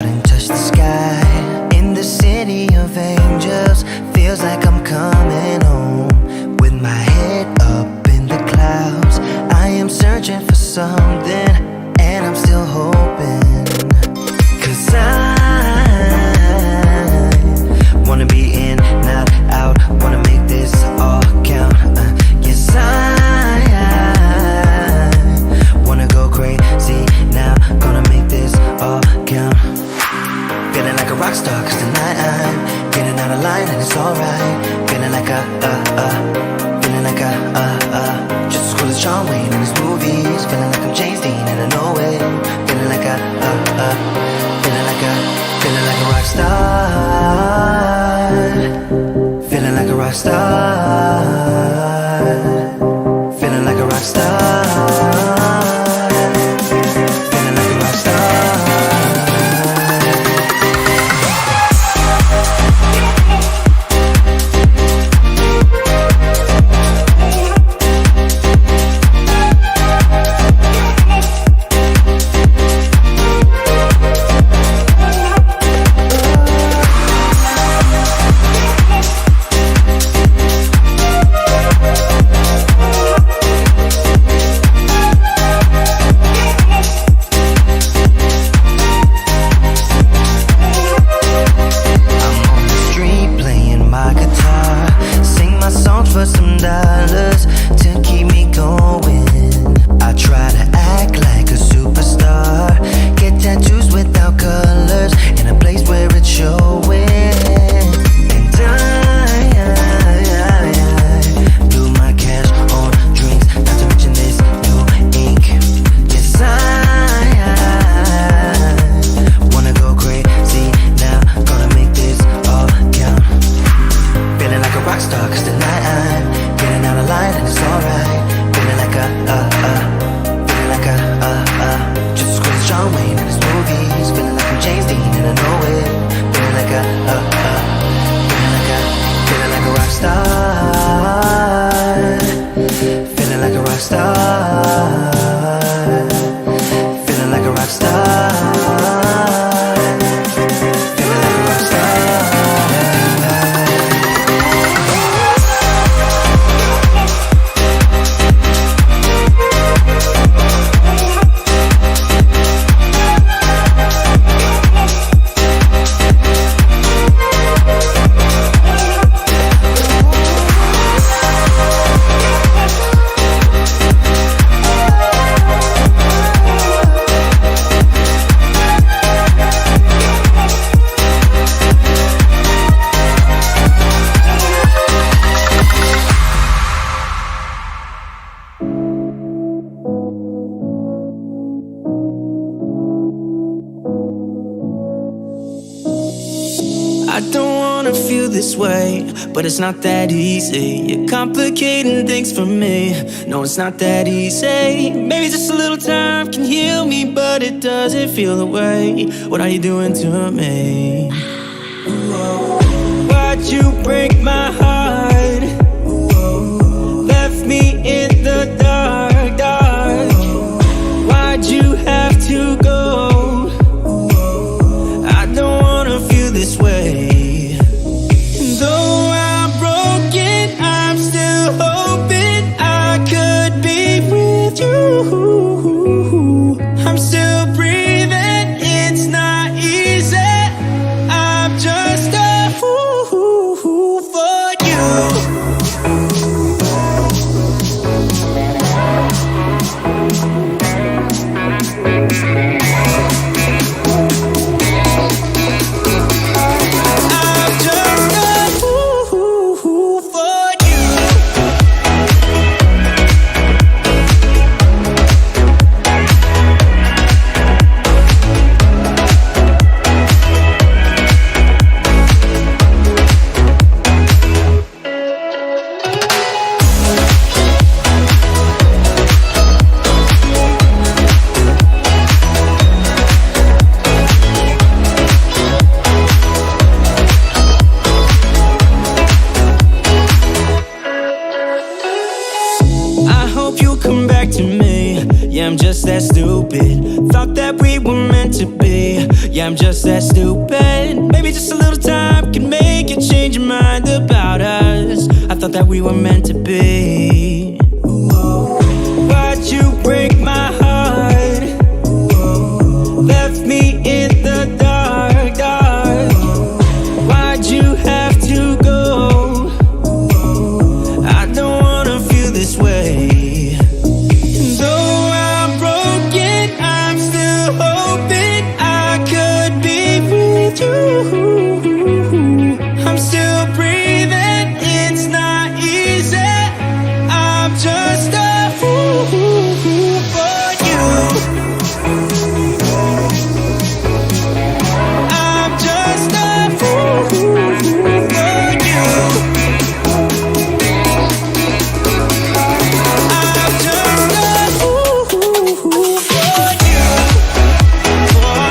and touch the sky. In the city of angels, feels like I'm coming home. With my head up in the clouds, I am searching for something, and I'm still hoping. 'Cause I wanna be in, not out, wanna make this all count. Yes, I wanna go crazy now, gonna make this all count. Feeling like a rock star, 'cause tonight I'm getting out of line and it's alright. Feeling like feeling like just as cool as John Wayne in his movies. Feeling like I'm James Dean and I know it. Feeling like feeling like a rock star. Feeling like a rock star. Feeling like a rock star. Feeling like a rock star. I don't wanna feel this way, but it's not that easy. You're complicating things for me. No, it's not that easy. Maybe just a little time can heal me, but it doesn't feel the way. What are you doing to me? Why'd you break my heart? Left me in the dark, dark. Why'd you have to go? I don't wanna feel this way. Though I'm broken, I'm still hoping I could be with you. I'm still breathing, it's not easy. I'm just a fool for you. I'm just that stupid. Maybe just a little time can make you change your mind about us. I thought that we were meant to be. Why'd you break my heart? Left me in the dark, dark. Why'd you have to go? I don't wanna feel this way. And though I'm broken, I'm still hoping I could be with you. I'm still breathing, it's not easy. I'm just a fool for you. I'm just a fool for you. I'm just a fool for you. For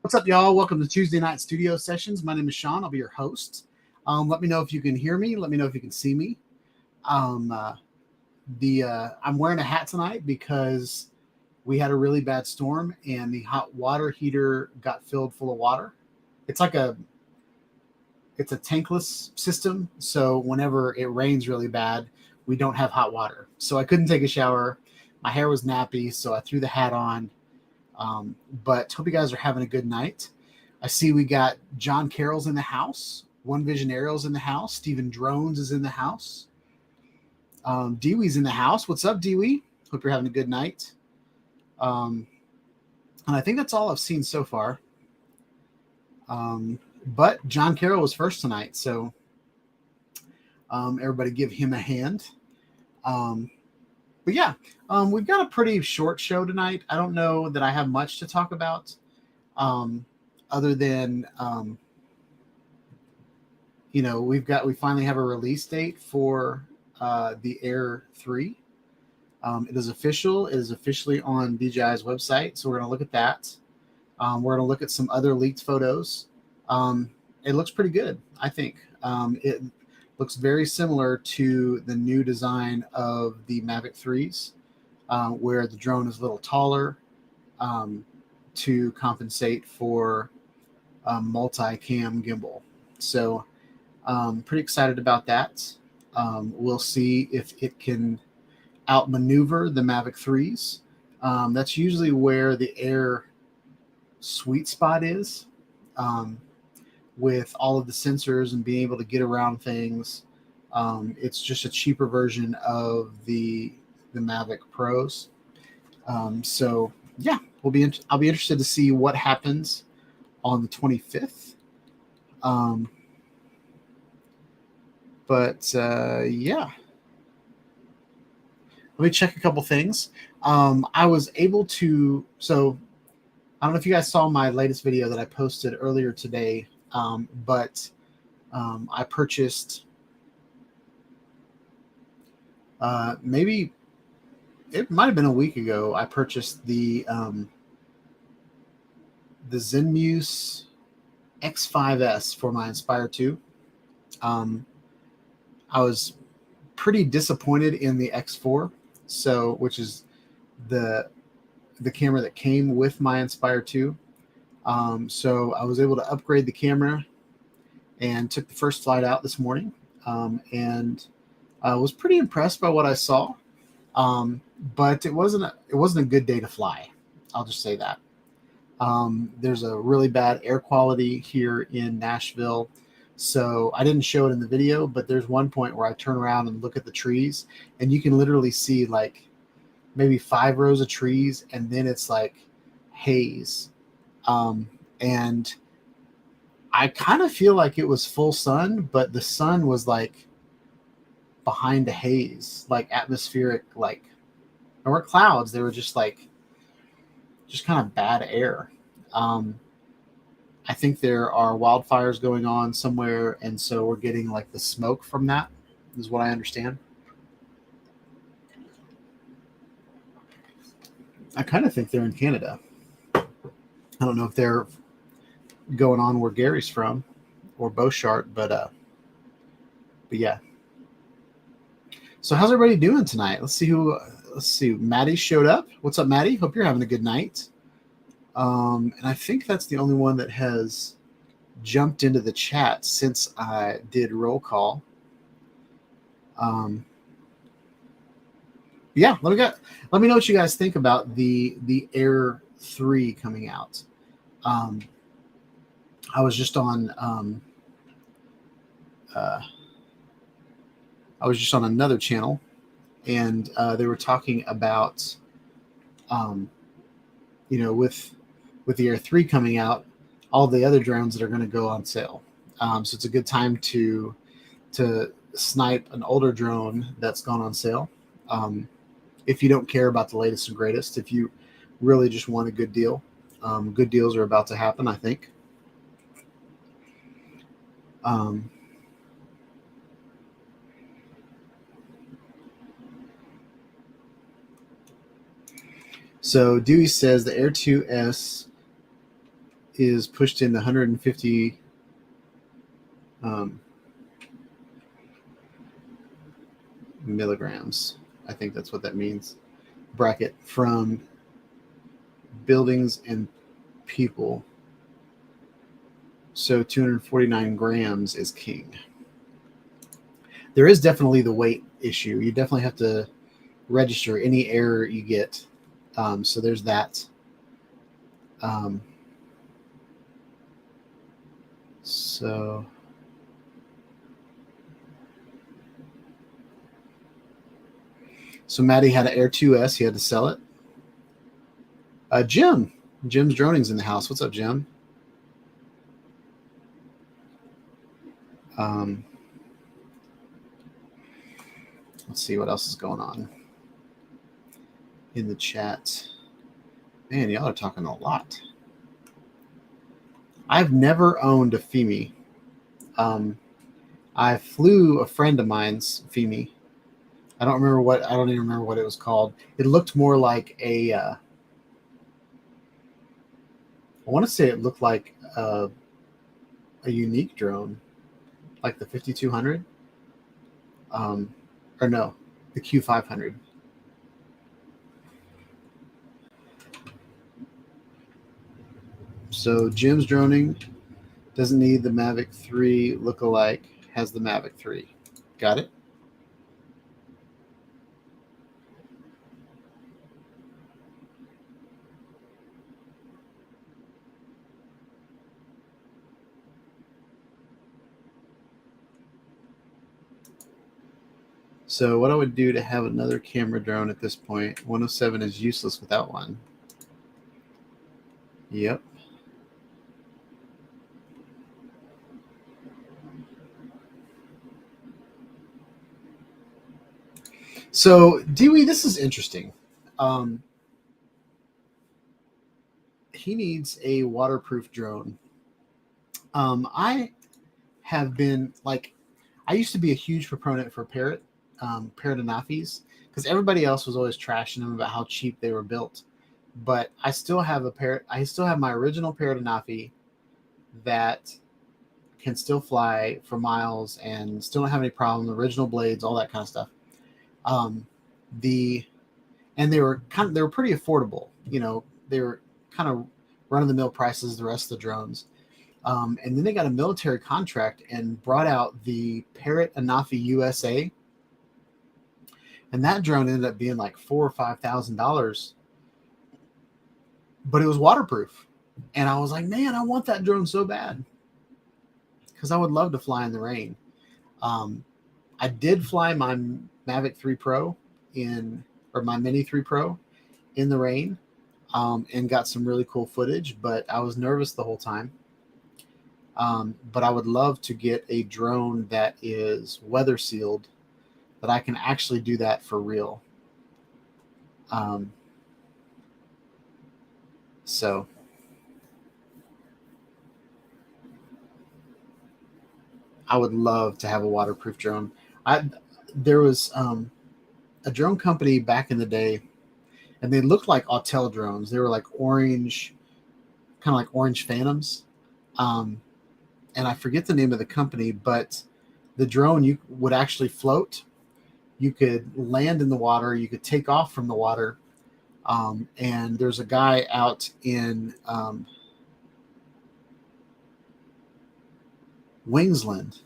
What's up, y'all? Welcome to Tuesday Night Studio Sessions. My name is Sean. I'll be your host. Let me know if you can hear me. Let me know if you can see me. I'm wearing a hat tonight because we had a really bad storm and the hot water heater got filled full of water. It's a tankless system, so whenever it rains really bad, we don't have hot water. So I couldn't take a shower. My hair was nappy, so I threw the hat on. But hope you guys are having a good night. I see we got John Carroll's in the house. One Vision Aerial's in the house. Stephen Drones is in the house. Dewee's in the house. What's up, Dewey? Hope you're having a good night. And I think that's all I've seen so far. But John Carroll was first tonight, so everybody give him a hand. But yeah, we've got a pretty short show tonight. I don't know that I have much to talk about, other than we finally have a release date for the Air 3. It is official. It is officially on DJI's website, so we're going to look at that. We're going to look at some other leaked photos. It looks pretty good, I think. It looks very similar to the new design of the Mavic 3s, where the drone is a little taller to compensate for multi-cam gimbal. So pretty excited about that. We'll see if it can outmaneuver the Mavic 3s. That's usually where the Air sweet spot is, with all of the sensors and being able to get around things. It's just a cheaper version of the Mavic Pros. So yeah, I'll be interested to see what happens on the 25th. Yeah. Let me check a couple things. I was able to, so I don't know if you guys saw my latest video that I posted earlier today, but I purchased, maybe it might have been a week ago, I purchased the Zenmuse X5S for my Inspire 2. I was pretty disappointed in the X4, which is the camera that came with my Inspire 2. So I was able to upgrade the camera and took the first flight out this morning, and I was pretty impressed by what I saw. But it wasn't a good day to fly. I'll just say that. There's a really bad air quality here in Nashville. So I didn't show it in the video, but there's one point where I turn around and look at the trees, and you can literally see like maybe 5 rows of trees, and then it's like haze. And I kind of feel like it was full sun, but the sun was like behind the haze, like atmospheric, like there weren't clouds. They were just kind of bad air. I think there are wildfires going on somewhere, and so we're getting like the smoke from that, is what I understand. I kind of think they're in Canada. I don't know if they're going on where Gary's from or Beauchart, but yeah. So how's everybody doing tonight? Let's see. Maddie showed up. What's up, Maddie? Hope you're having a good night. And I think that's the only one that has jumped into the chat since I did roll call. Yeah, let me know what you guys think about the Air 3 coming out. I was just on another channel, and they were talking about with the Air 3 coming out, all the other drones that are going to go on sale. So it's a good time to snipe an older drone that's gone on sale. If you don't care about the latest and greatest, if you really just want a good deal, good deals are about to happen, I think. So Dewey says the Air 2S is pushed into 150 milligrams. I think that's what that means. Bracket from buildings and people. So 249 grams is king. There is definitely the weight issue. You definitely have to register any error you get. So there's that. So Maddie had an Air 2S. He had to sell it. Jim's Droning's in the house. What's up, Jim? Let's see what else is going on in the chat. Man, y'all are talking a lot. I've never owned a Fimi. I flew a friend of mine's Fimi. I don't even remember what it was called. It looked more like I want to say it looked like a unique drone, like the 5200. Or no, the Q500. So Jim's Droning doesn't need the Mavic 3 lookalike, has the Mavic 3. Got it? So what I would do to have another camera drone at this point, 107 is useless without one. Yep. So Dewey, this is interesting. He needs a waterproof drone. I have been I used to be a huge proponent for Parrot Anafis, because everybody else was always trashing them about how cheap they were built. But I still have I still have my original Parrot Anafi that can still fly for miles and still don't have any problem. Original blades, all that kind of stuff. They were pretty affordable. You know, they were kind of run of the mill prices. The rest of the drones. And then they got a military contract and brought out the Parrot Anafi USA. And that drone ended up being like $4,000 or $5,000, but it was waterproof. And I was like, man, I want that drone so bad, because I would love to fly in the rain. I did fly my Mavic 3 Pro or my Mini 3 Pro in the rain, and got some really cool footage, but I was nervous the whole time. But I would love to get a drone that is weather sealed, that I can actually do that for real. So I would love to have a waterproof drone. There was a drone company back in the day, and they looked like Autel drones. They were like orange, kind of like orange Phantoms. And I forget the name of the company, but the drone, you would actually float. You could land in the water. You could take off from the water. And there's a guy out in Wingsland.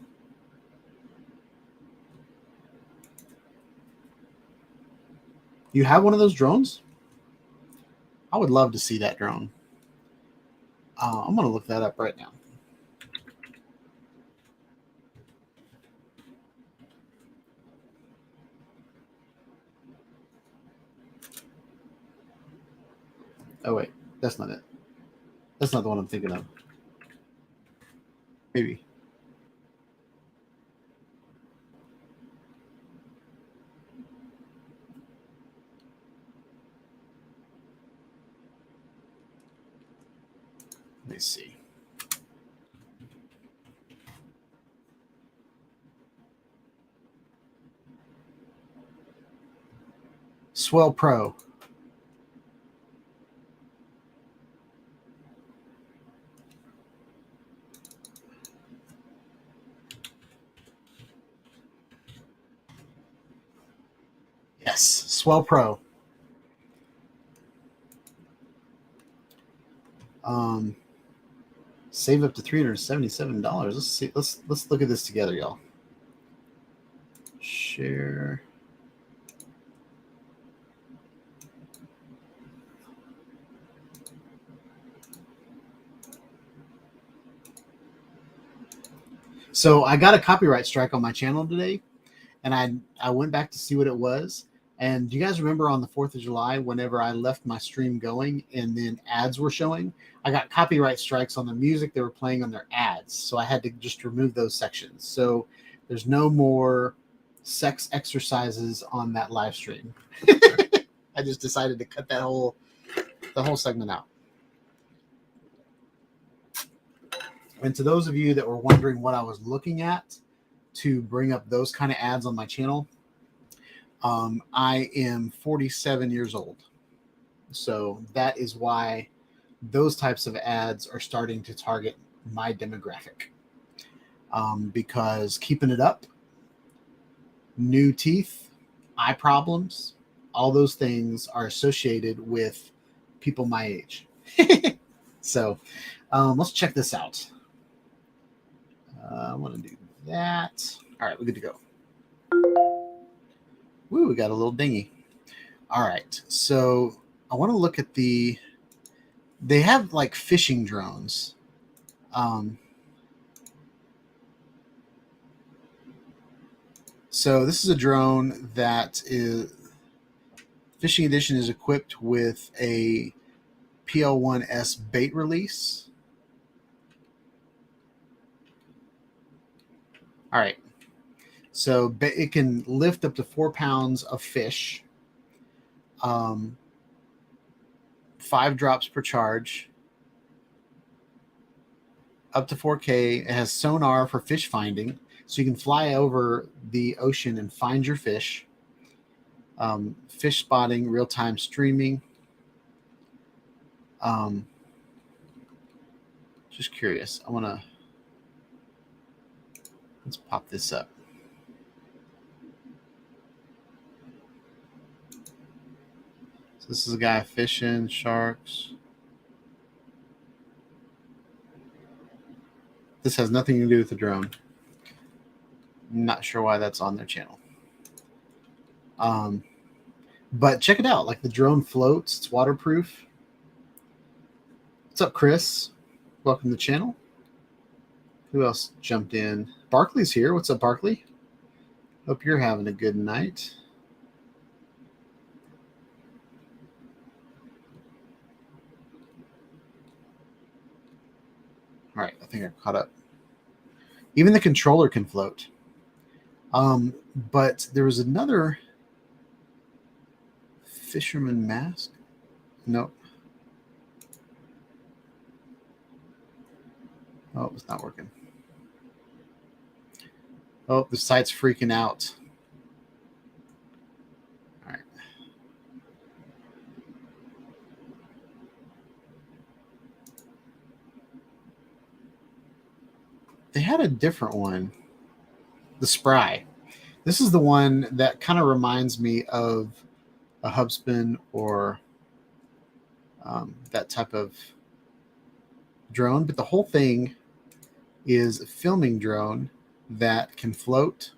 You have one of those drones? I would love to see that drone. I'm going to look that up right now. Oh, wait. That's not it. That's not the one I'm thinking of. Maybe. Let me see. Swell Pro. Yes, Swell Pro. Save up to $377. Let's see. Let's look at this together, y'all. Share. So I got a copyright strike on my channel today, and I went back to see what it was. And do you guys remember on the 4th of July, whenever I left my stream going and then ads were showing, I got copyright strikes on the music they were playing on their ads. So I had to just remove those sections. So there's no more sex exercises on that live stream. I just decided to cut the whole segment out. And to those of you that were wondering what I was looking at to bring up those kind of ads on my channel, I am 47 years old. So that is why those types of ads are starting to target my demographic. Because keeping it up, new teeth, eye problems, all those things are associated with people my age. So let's check this out. I want to do that. All right, we're good to go. Woo, we got a little dinghy. All right, so I want to look at they have like fishing drones. So this is a drone that is, Fishing Edition is equipped with a PL1S bait release. All right. So it can lift up to 4 pounds of fish, 5 drops per charge, up to 4K. It has sonar for fish finding, so you can fly over the ocean and find your fish. Fish spotting, real-time streaming. Just curious. Let's pop this up. So this is a guy fishing sharks. This has nothing to do with the drone. I'm not sure why that's on their channel. But check it out. Like, the drone floats. It's waterproof. What's up, Chris? Welcome to the channel. Who else jumped in? Barkley's here. What's up, Barkley? Hope you're having a good night. All right, I think I caught up. Even the controller can float. But there was another fisherman mask. Nope. Oh, it's not working. Oh, the site's freaking out. All right. They had a different one. The Spry. This is the one that kind of reminds me of a Hubspin or that type of drone, but the whole thing is a filming drone that can float.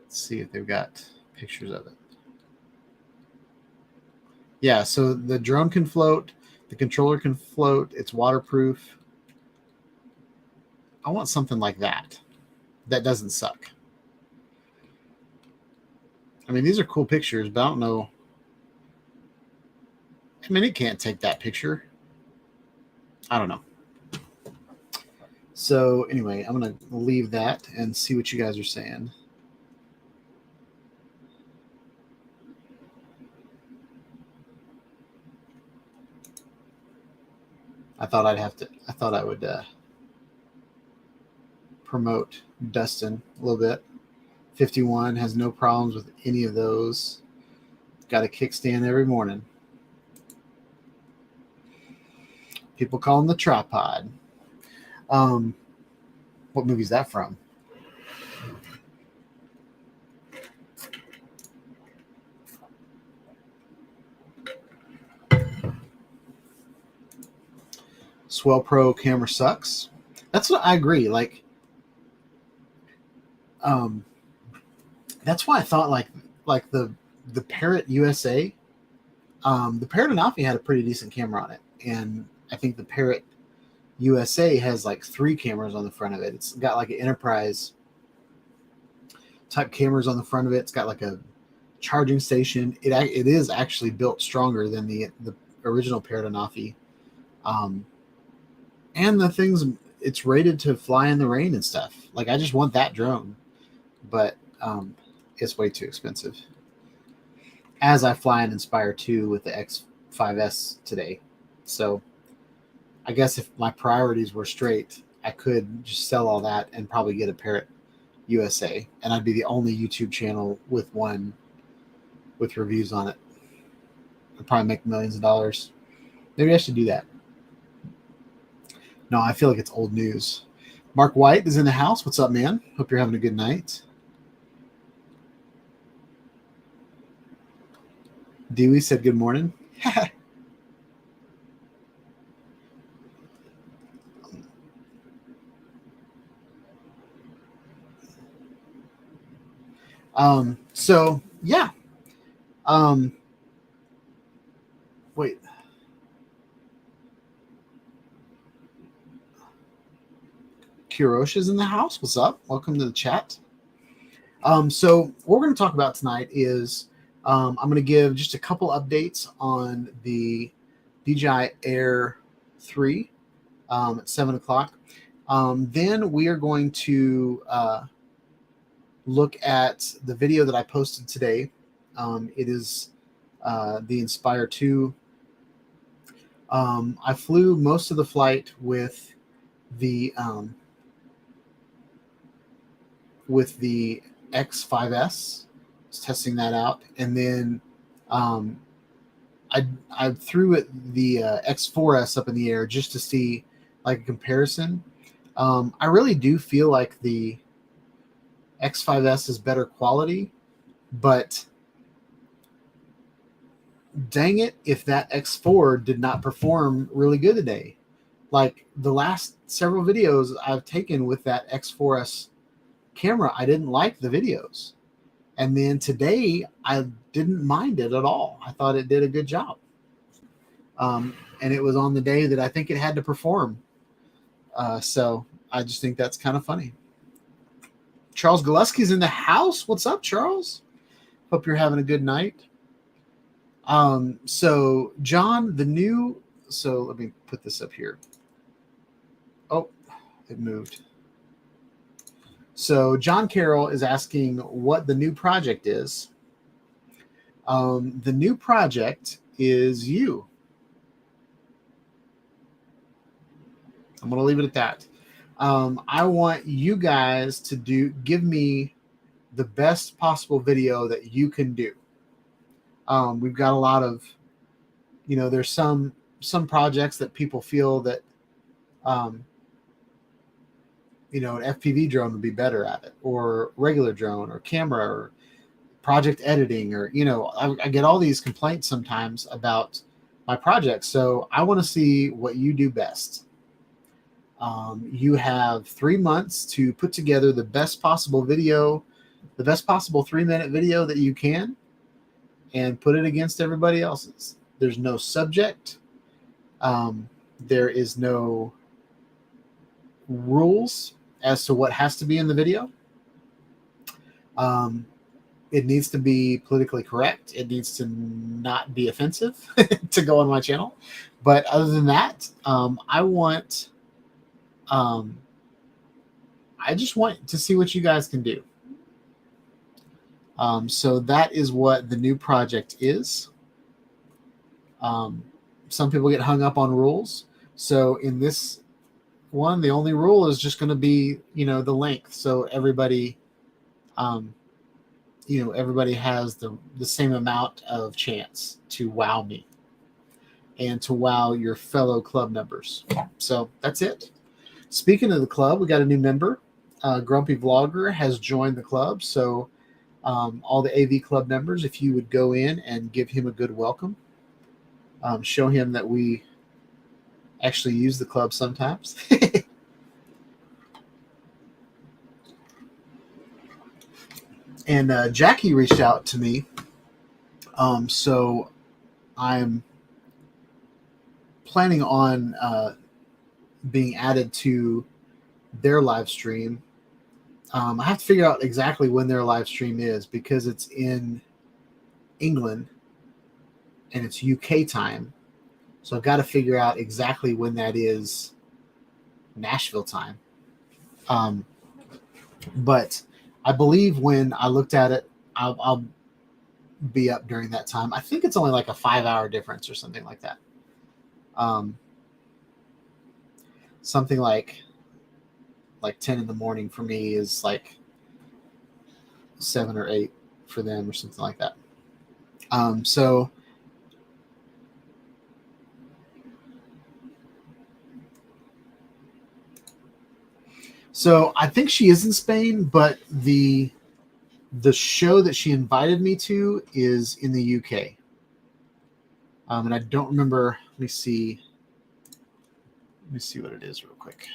Let's see if they've got pictures of it. Yeah, so the drone can float, the controller can float, it's waterproof. I want something like that doesn't suck. I mean, these are cool pictures, but I don't know. I mean, it can't take that picture. I don't know. So anyway, I'm going to leave that and see what you guys are saying. I thought I would promote Dustin a little bit. 51 has no problems with any of those. Got a kickstand every morning. People call him the tripod. What movie is that from? Swell Pro camera sucks. That's what I agree. Like, that's why I thought like the Parrot USA, the Parrot Anafi had a pretty decent camera on it, and I think the Parrot USA has like 3 cameras on the front of it. It's got like an enterprise type cameras on the front of it. It's got like a charging station. It is actually built stronger than the original Parrot Anafi. And the things, it's rated to fly in the rain and stuff. Like, I just want that drone, but it's way too expensive. As I fly an Inspire 2 with the X5S today. So I guess if my priorities were straight, I could just sell all that and probably get a Parrot USA, and I'd be the only YouTube channel with one with reviews on it. I'd probably make millions of dollars. Maybe I should do that. No, I feel like it's old news. Mark White is in the house. What's up, man? Hope you're having a good night. Dewey said good morning. So yeah. Wait. Kirosh is in the house. What's up? Welcome to the chat. So what we're going to talk about tonight is I'm going to give just a couple updates on the DJI Air 3 at 7 o'clock. Then we are going to look at the video that I posted today. It is the Inspire 2. I flew most of the flight with the X5S. I was testing that out, and then I threw the X4S up in the air just to see like a comparison. I really do feel like the X5S is better quality, but dang it if that X4 did not perform really good today. Like the last several videos I've taken with that X4S camera, I didn't like the videos. And then today, I didn't mind it at all. I thought it did a good job. And it was on the day that I think it had to perform. So I just think that's kind of funny. Charles Gillespie's in the house. What's up, Charles? Hope you're having a good night. So John, so let me put this up here. Oh, it moved. So John Carroll is asking what the new project is. The new project is you. I'm going to leave it at that. I want you guys to give me the best possible video that you can do. We've got a lot of, there's some projects that people feel that, an FPV drone would be better at it, or regular drone, or camera, or project editing, or, I get all these complaints sometimes about my projects. So I want to see what you do best. You have 3 months to put together the best possible video, the best possible 3-minute video that you can, and put it against everybody else's. There's no subject. There is no rules as to what has to be in the video. It needs to be politically correct. It needs to not be offensive to go on my channel. But other than that, I just want to see what you guys can do. So that is what the new project is. Some people get hung up on rules. So in this one, the only rule is just going to be, the length. So everybody, everybody has the same amount of chance to wow me and to wow your fellow club members. So that's it. Speaking of the club, we got a new member. Grumpy Vlogger has joined the club. So all the AV club members, if you would go in and give him a good welcome, show him that we actually use the club sometimes. And Jackie reached out to me. So I'm planning on being added to their live stream. I have to figure out exactly when their live stream is because it's in England and it's UK time. So I've got to figure out exactly when that is Nashville time. But I believe when I looked at it, I'll be up during that time. I think it's only like a 5-hour difference or something like that. Something like 10 in the morning for me is like 7 or 8 for them or something like that. So I think she is in Spain, but the show that she invited me to is in the UK. And I don't remember. Let me see what it is real quick.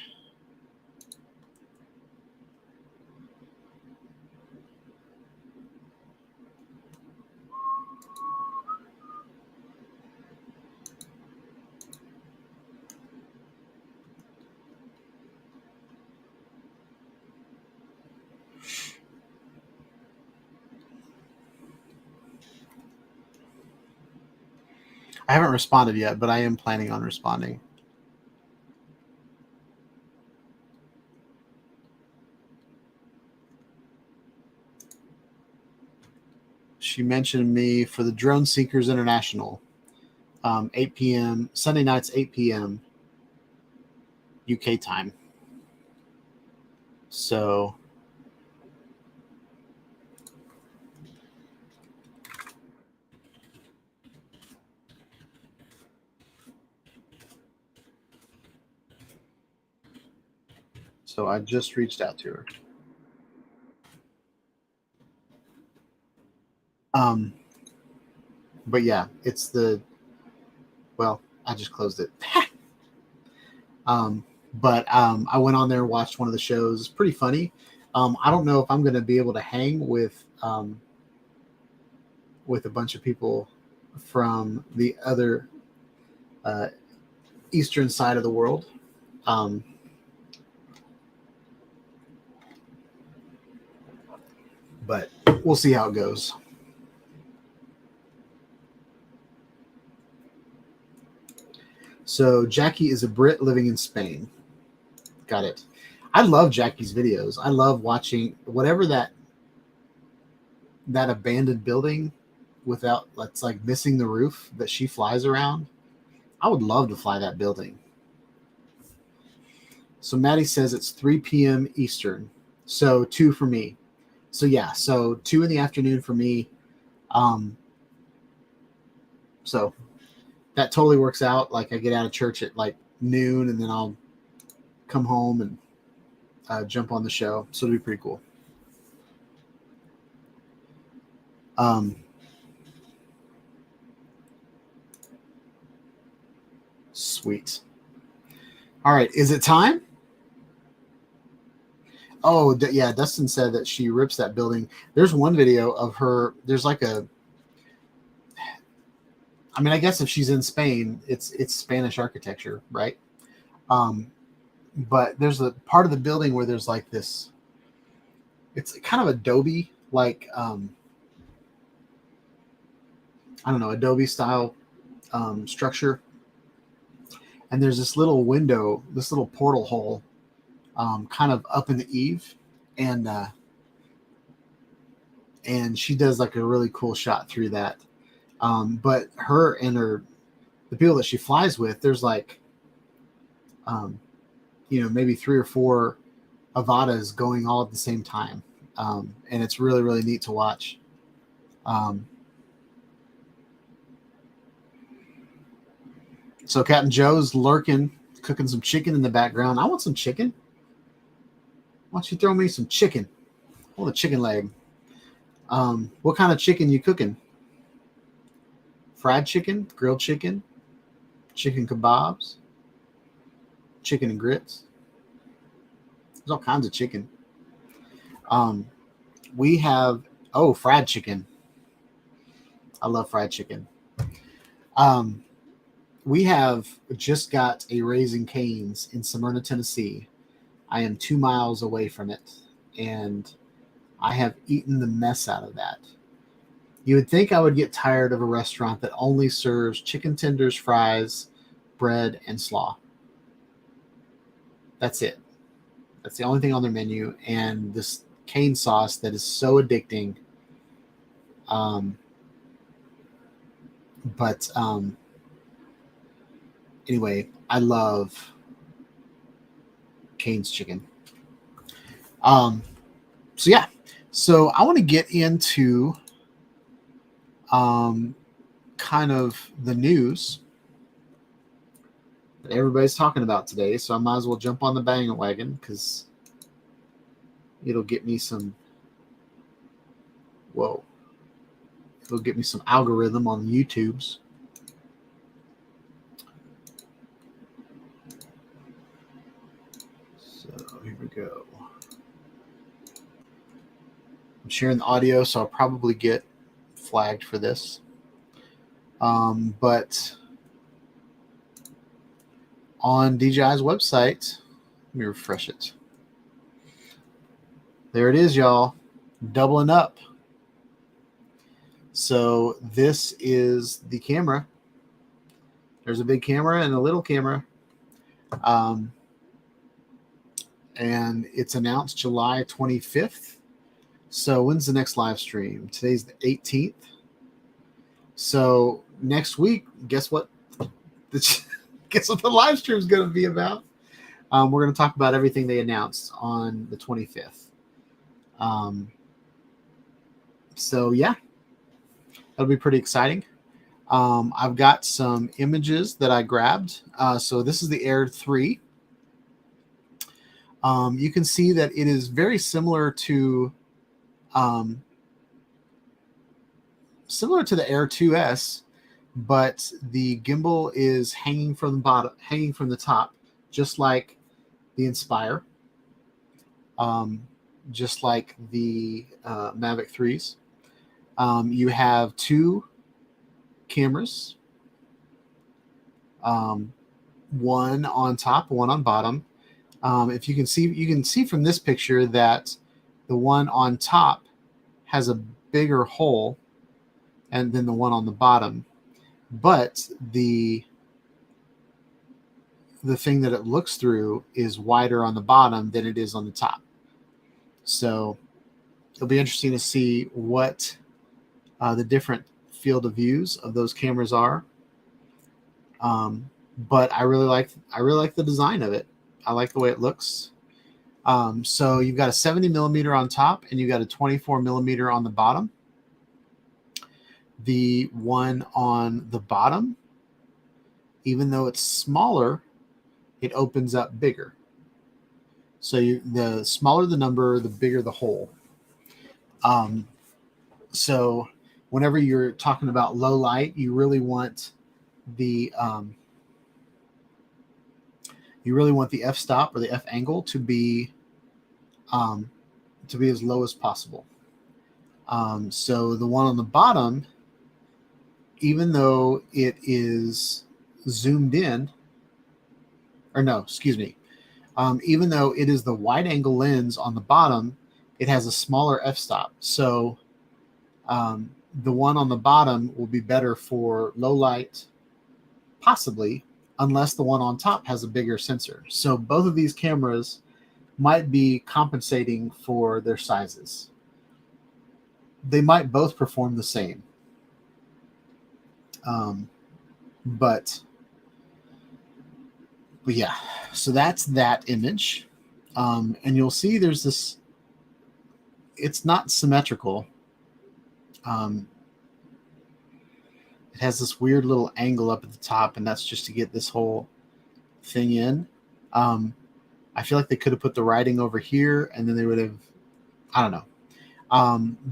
I haven't responded yet, but I am planning on responding. She mentioned me for the Drone Seekers International, 8 p.m. Sunday nights, 8 p.m. UK time. So I just reached out to her. But yeah, it's I just closed it. But I went on there and watched one of the shows. It's pretty funny. I don't know if I'm going to be able to hang with a bunch of people from the other eastern side of the world. But we'll see how it goes. So Jackie is a Brit living in Spain. Got it. I love Jackie's videos. I love watching whatever that abandoned building that's like missing the roof that she flies around. I would love to fly that building. So Maddie says it's 3 p.m. Eastern. So 2 for me. So yeah, so 2 in the afternoon for me. So that totally works out. Like I get out of church at like noon and then I'll come home and jump on the show. So it'll be pretty cool. Sweet. All right. Is it time? Oh, yeah. Dustin said that she rips that building. There's one video of her. There's like I guess if she's in Spain, it's Spanish architecture, right? But there's a part of the building where there's like this. It's kind of Adobe, like I don't know, Adobe style structure. And there's this little window, this little portal hole, kind of up in the eave, and she does like a really cool shot through that. But her and the people that she flies with, there's like, maybe 3 or 4 Avadas going all at the same time, and it's really, really neat to watch. So Captain Joe's lurking, cooking some chicken in the background. I want some chicken. Why don't you throw me some chicken? Hold a chicken leg. What kind of chicken you cooking? Fried chicken, grilled chicken, chicken kebabs. chicken and grits. There's all kinds of chicken. We have fried chicken. I love fried chicken. Um, we have just got a Raising Cane's in Smyrna, Tennessee. I am 2 miles away from it, and I have eaten the mess out of that. You would think I would get tired of a restaurant that only serves chicken tenders, fries, bread, and slaw. That's it. That's the only thing on their menu, and this cane sauce that is so addicting. Um, but anyway, I love Cane's chicken. So yeah, so I want to get into kind of the news that everybody's talking about today. So I might as well jump on the bandwagon because it'll get me some. Whoa! It'll get me some algorithm on the YouTubes. So here we go. I'm sharing the audio, so I'll probably get flagged for this. But on DJI's website, let me refresh it. There it is, y'all. Doubling up. So this is the camera. There's a big camera and a little camera. And it's announced July 25th. So when's the next live stream? Today's the 18th. So next week, guess what? Guess what the live stream is going to be about? We're going to talk about everything they announced on the 25th. So yeah, that'll be pretty exciting. I've got some images that I grabbed. So this is the Air 3. You can see that it is very similar to the Air 2S, but the gimbal is hanging from the top, just like the Inspire, just like the Mavic 3s. You have two cameras, one on top, one on bottom. If you can see from this picture that the one on top has a bigger hole and then the one on the bottom, but the thing that it looks through is wider on the bottom than it is on the top. So it'll be interesting to see what the different field of views of those cameras are. But I really like the design of it. I like the way it looks. So you've got a 70 millimeter on top and you've got a 24 millimeter on the bottom. The one on the bottom, even though it's smaller, it opens up bigger. So the smaller the number, the bigger the hole. So whenever you're talking about low light, you really want the f-stop or the f-angle to be as low as possible. So the one on the bottom, even though it is zoomed in, even though it is the wide angle lens on the bottom, it has a smaller f-stop. So the one on the bottom will be better for low light, possibly, unless the one on top has a bigger sensor. So both of these cameras might be compensating for their sizes. They might both perform the same. But yeah, so that's that image. And you'll see there's this, it's not symmetrical. It has this weird little angle up at the top, and that's just to get this whole thing in. I feel like they could have put the writing over here, and then they would have, I don't know.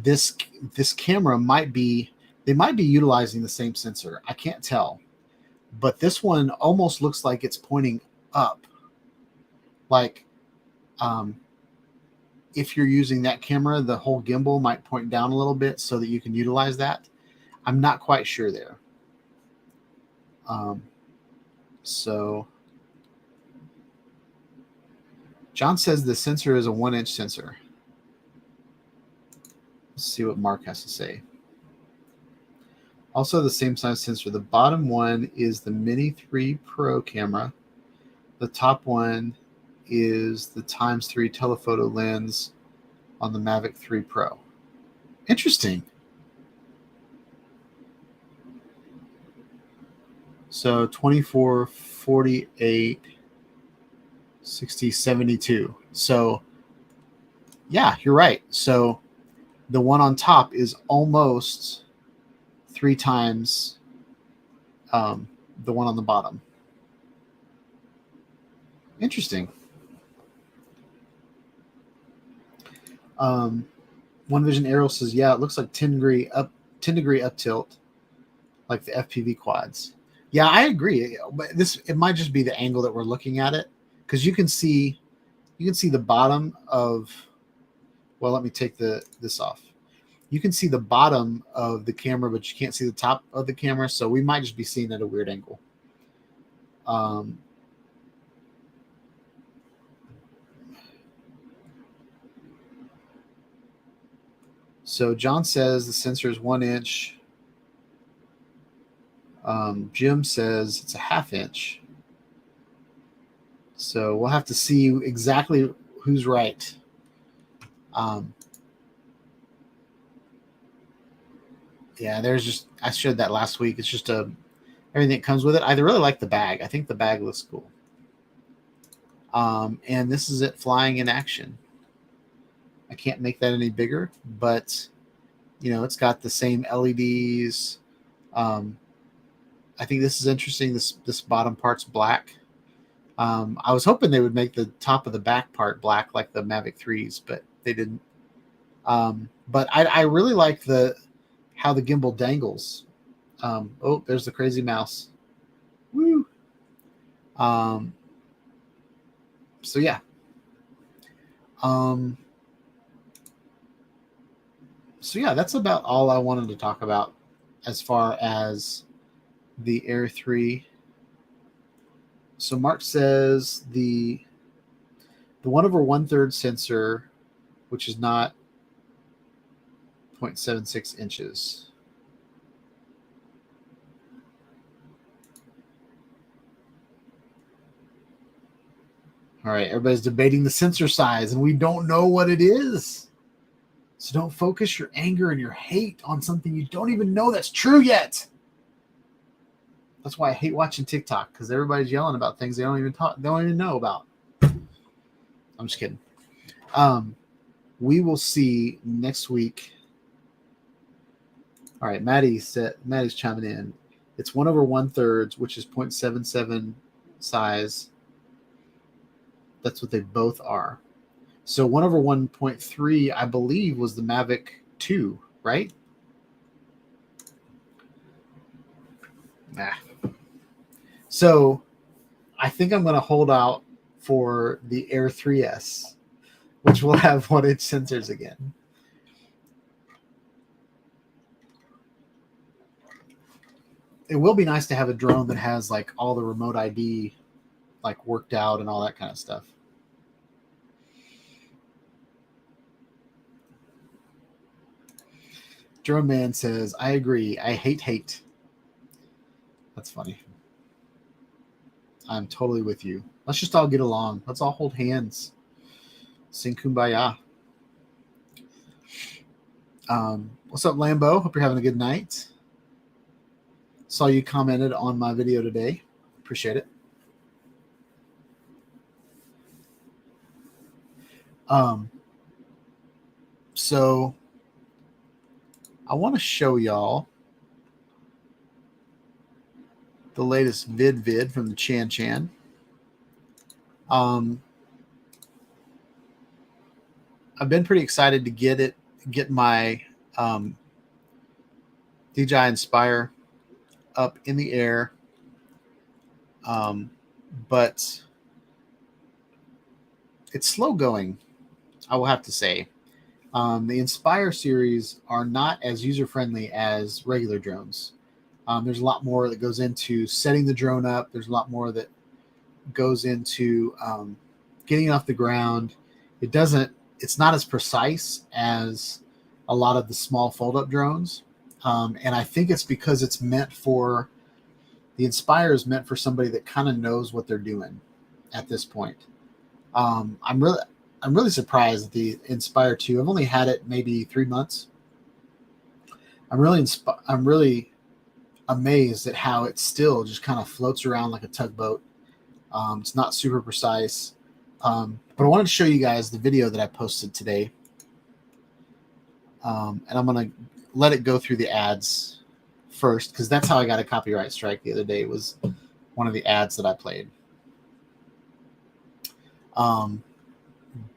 This camera might be utilizing the same sensor. I can't tell, but this one almost looks like it's pointing up Like, if you're using that camera, the whole gimbal might point down a little bit so that you can utilize that. I'm not quite sure there. So John says the sensor is a 1-inch sensor. Let's see what Mark has to say. Also the same size sensor. The bottom one is the Mini 3 Pro camera. The top one is the x3 telephoto lens on the Mavic 3 Pro. Interesting. So 24, 48, 60, 72. So yeah, you're right. So the one on top is almost 3 times the one on the bottom. Interesting. One Vision Arrow says, yeah, it looks like 10 degree up tilt, like the FPV quads. Yeah, I agree. But it might just be the angle that we're looking at it, because you can see the bottom of. Well, let me take this off. You can see the bottom of the camera, but you can't see the top of the camera. So we might just be seeing at a weird angle. So John says the sensor is 1 inch. Jim says it's a 1/2 inch. So we'll have to see exactly who's right. Yeah, I showed that last week. It's just everything that comes with it. I really like the bag. I think the bag looks cool. And this is it flying in action. I can't make that any bigger, but it's got the same LEDs. I think this is interesting. This bottom part's black. I was hoping they would make the top of the back part black like the Mavic 3s, but they didn't. But I really like how the gimbal dangles. Oh, there's the crazy mouse. Woo! So yeah. So yeah, that's about all I wanted to talk about as far as the Air 3. So Mark says the 1/1/3 sensor, which is not 0.76 inches. All right, everybody's debating the sensor size, and we don't know what it is. So don't focus your anger and your hate on something you don't even know that's true yet. That's why I hate watching TikTok, because everybody's yelling about things they don't even know about. I'm just kidding. We will see next week. All right, Maddie's chiming in. It's 1/1/3, which is 0.77 size. That's what they both are. So 1/1.3, I believe, was the Mavic 2, right? Nah. So I think I'm going to hold out for the Air 3S, which will have 1-inch sensors again. It will be nice to have a drone that has like all the remote ID like worked out and all that kind of stuff. Drone Man says, I agree. I hate. That's funny. I'm totally with you. Let's just all get along. Let's all hold hands. Sing Kumbaya. What's up, Lambo? Hope you're having a good night. Saw you commented on my video today. Appreciate it. So I want to show y'all the latest vid from the Chan. I've been pretty excited to get my DJI Inspire up in the air. But it's slow going, I will have to say. The Inspire series are not as user friendly as regular drones. There's a lot more that goes into setting the drone up. There's a lot more that goes into getting it off the ground. It's not as precise as a lot of the small fold-up drones. And I think it's because the Inspire is meant for somebody that kind of knows what they're doing at this point. I'm really surprised at the Inspire 2. I've only had it maybe 3 months. I'm really amazed at how it still just kind of floats around like a tugboat. It's not super precise. But I wanted to show you guys the video that I posted today. And I'm going to let it go through the ads first, because that's how I got a copyright strike the other day, was one of the ads that I played.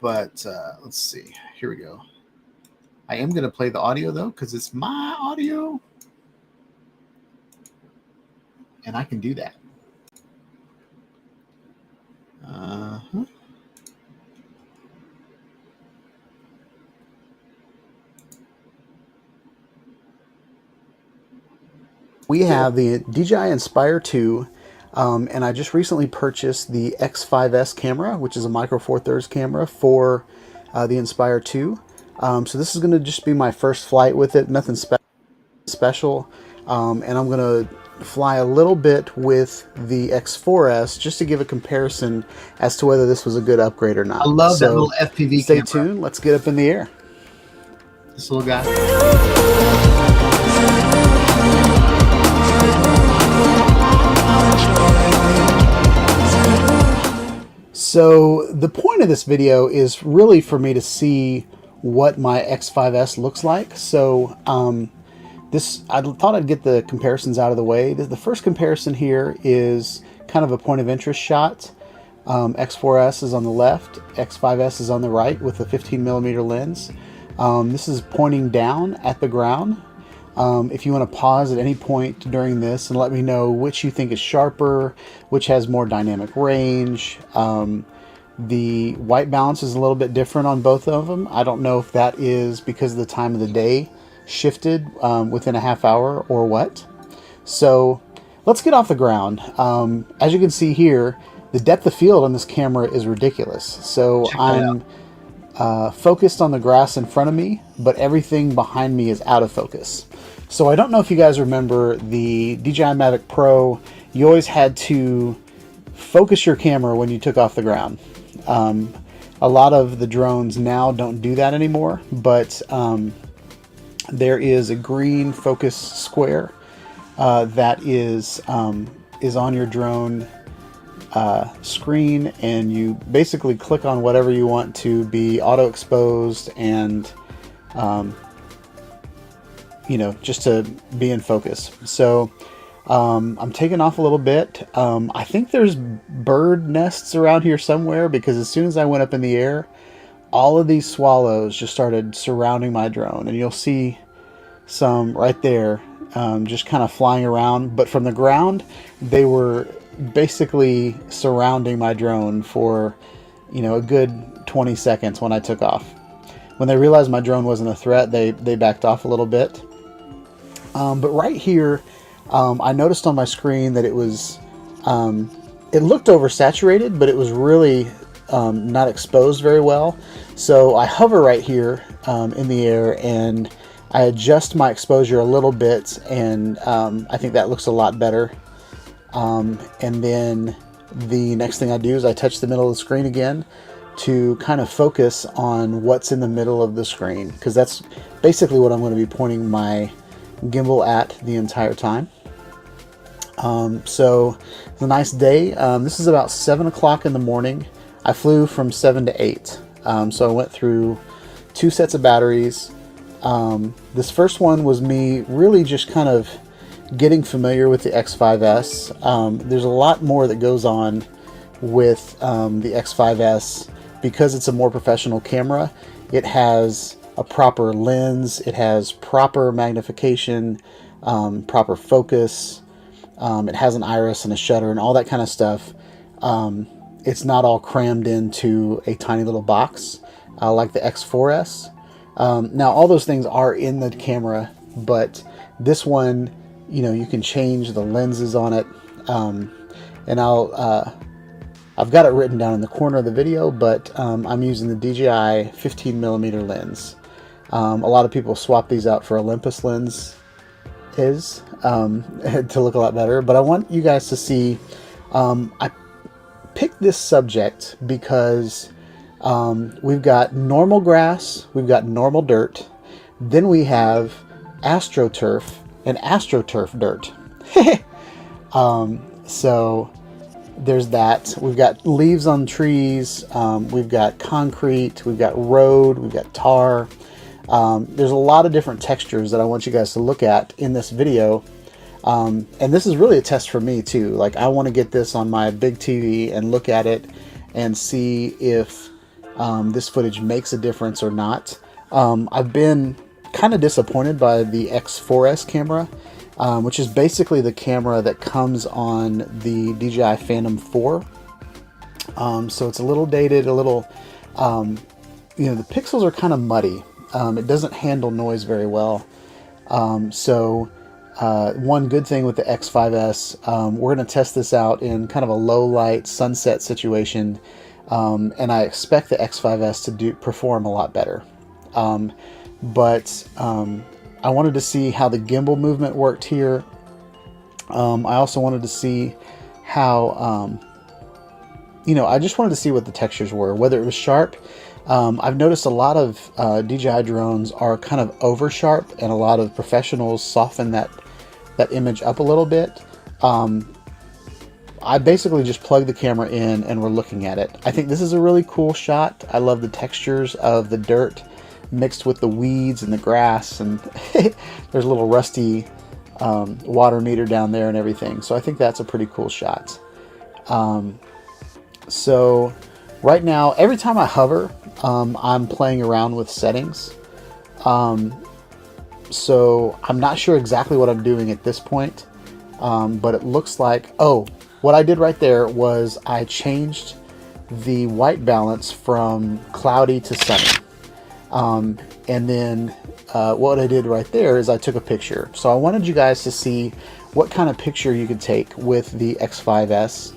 But let's see. Here we go. I am going to play the audio, though, because it's my audio. And I can do that. We have the DJI Inspire 2, and I just recently purchased the X5S camera, which is a micro four thirds camera for the Inspire 2. So this is going to just be my first flight with it, nothing special. And I'm going to fly a little bit with the X4S just to give a comparison as to whether this was a good upgrade or not. I love that little FPV Stay camera. tuned. Let's get up in the air. This little guy. So the point of this video is really for me to see what my X5S looks like. So I thought I'd get the comparisons out of the way. The first comparison here is kind of a point of interest shot. X4S is on the left, X5S is on the right with a 15mm lens. This is pointing down at the ground. If you want to pause at any point during this and let me know which you think is sharper, which has more dynamic range. The white balance is a little bit different on both of them. I don't know if that is because of the time of the day shifted within a half hour or what. So let's get off the ground. As you can see here, the depth of field on this camera is ridiculous. So I'm focused on the grass in front of me, but everything behind me is out of focus. So I don't know if you guys remember the DJI Mavic Pro. You always had to focus your camera when you took off the ground. A lot of the drones now don't do that anymore, but there is a green focus square that is on your drone screen, and you basically click on whatever you want to be auto exposed and just to be in focus. So I'm taking off a little bit. I think there's bird nests around here somewhere, because as soon as I went up in the air, all of these swallows just started surrounding my drone, and you'll see some right there just kind of flying around. But from the ground, they were basically surrounding my drone for a good 20 seconds when I took off. When they realized my drone wasn't a threat, they backed off a little bit. But right here, I noticed on my screen that it was it looked oversaturated, but it was really not exposed very well. So I hover right here in the air, and I adjust my exposure a little bit, and I think that looks a lot better. And then the next thing I do is I touch the middle of the screen again to kind of focus on what's in the middle of the screen, because that's basically what I'm going to be pointing my gimbal at the entire time. So it's a nice day. This is about 7 o'clock in the morning. I flew from 7 to 8. So I went through 2 sets of batteries. This first one was me really just kind of getting familiar with the X5S. There's a lot more that goes on with the X5S because it's a more professional camera. It has a proper lens, it has proper magnification, proper focus, it has an iris and a shutter and all that kind of stuff. it's not all crammed into a tiny little box like the X4S. Now all those things are in the camera, but this one, you know, you can change the lenses on it. And I've got it written down in the corner of the video, but I'm using the DJI 15mm lens. A lot of people swap these out for Olympus lens to look a lot better, but I want you guys to see, I picked this subject because we've got normal grass, we've got normal dirt, then we have AstroTurf and AstroTurf dirt. So there's that. We've got leaves on trees, we've got concrete, we've got road, we've got tar. There's a lot of different textures that I want you guys to look at in this video. And this is really a test for me too. Like, I want to get this on my big TV and look at it and see if this footage makes a difference or not. I've been kind of disappointed by the X4S camera, which is basically the camera that comes on the DJI Phantom 4. So it's a little dated, a little, you know, the pixels are kind of muddy. It doesn't handle noise very well. One good thing with the X5S, we're going to test this out in kind of a low light sunset situation, and I expect the X5S to perform a lot better. But I wanted to see how the gimbal movement worked here. I also wanted to see how, you know, I just wanted to see what the textures were, whether it was sharp. I've noticed a lot of DJI drones are kind of over sharp, and a lot of professionals soften that image up a little bit. I basically just plug the camera in and we're looking at it. I think this is a really cool shot. I love the textures of the dirt mixed with the weeds and the grass, and there's a little rusty water meter down there and everything. So I think that's a pretty cool shot. So right now, every time I hover, I'm playing around with settings. So I'm not sure exactly what I'm doing at this point, but it looks like, oh, what I did right there was I changed the white balance from cloudy to sunny. And then what I did right there is I took a picture. So I wanted you guys to see what kind of picture you could take with the X5S,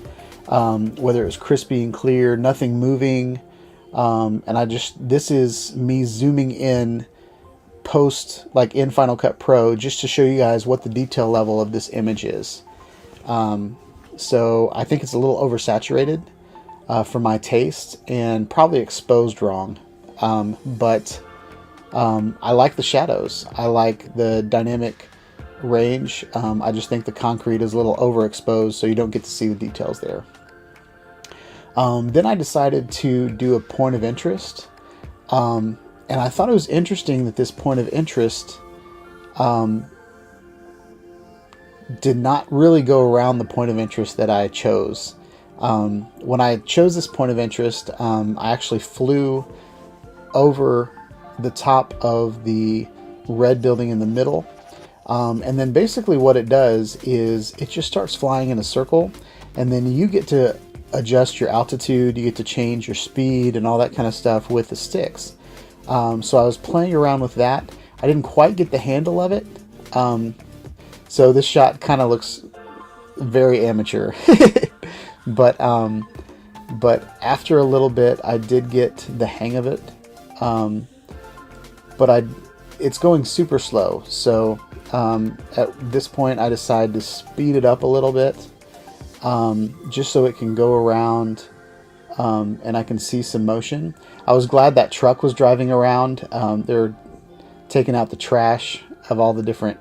whether it was crispy and clear, nothing moving. And this is me zooming in post, like in Final Cut Pro, just to show you guys what the detail level of this image is. So I think it's a little oversaturated for my taste, and probably exposed wrong. But I like the shadows. I like the dynamic range. I just think the concrete is a little overexposed, so you don't get to see the details there. Then I decided to do a point of interest. And I thought it was interesting that this point of interest did not really go around the point of interest that I chose. When I chose this point of interest, I actually flew over the top of the red building in the middle. And then basically what it does is it just starts flying in a circle, and then you get to adjust your altitude, you get to change your speed and all that kind of stuff with the sticks. So I was playing around with that. I didn't quite get the handle of it. So this shot kind of looks very amateur. But after a little bit, I did get the hang of it. But it's going super slow. So at this point, I decided to speed it up a little bit, just so it can go around, and I can see some motion. I was glad that truck was driving around. They're taking out the trash of all the different,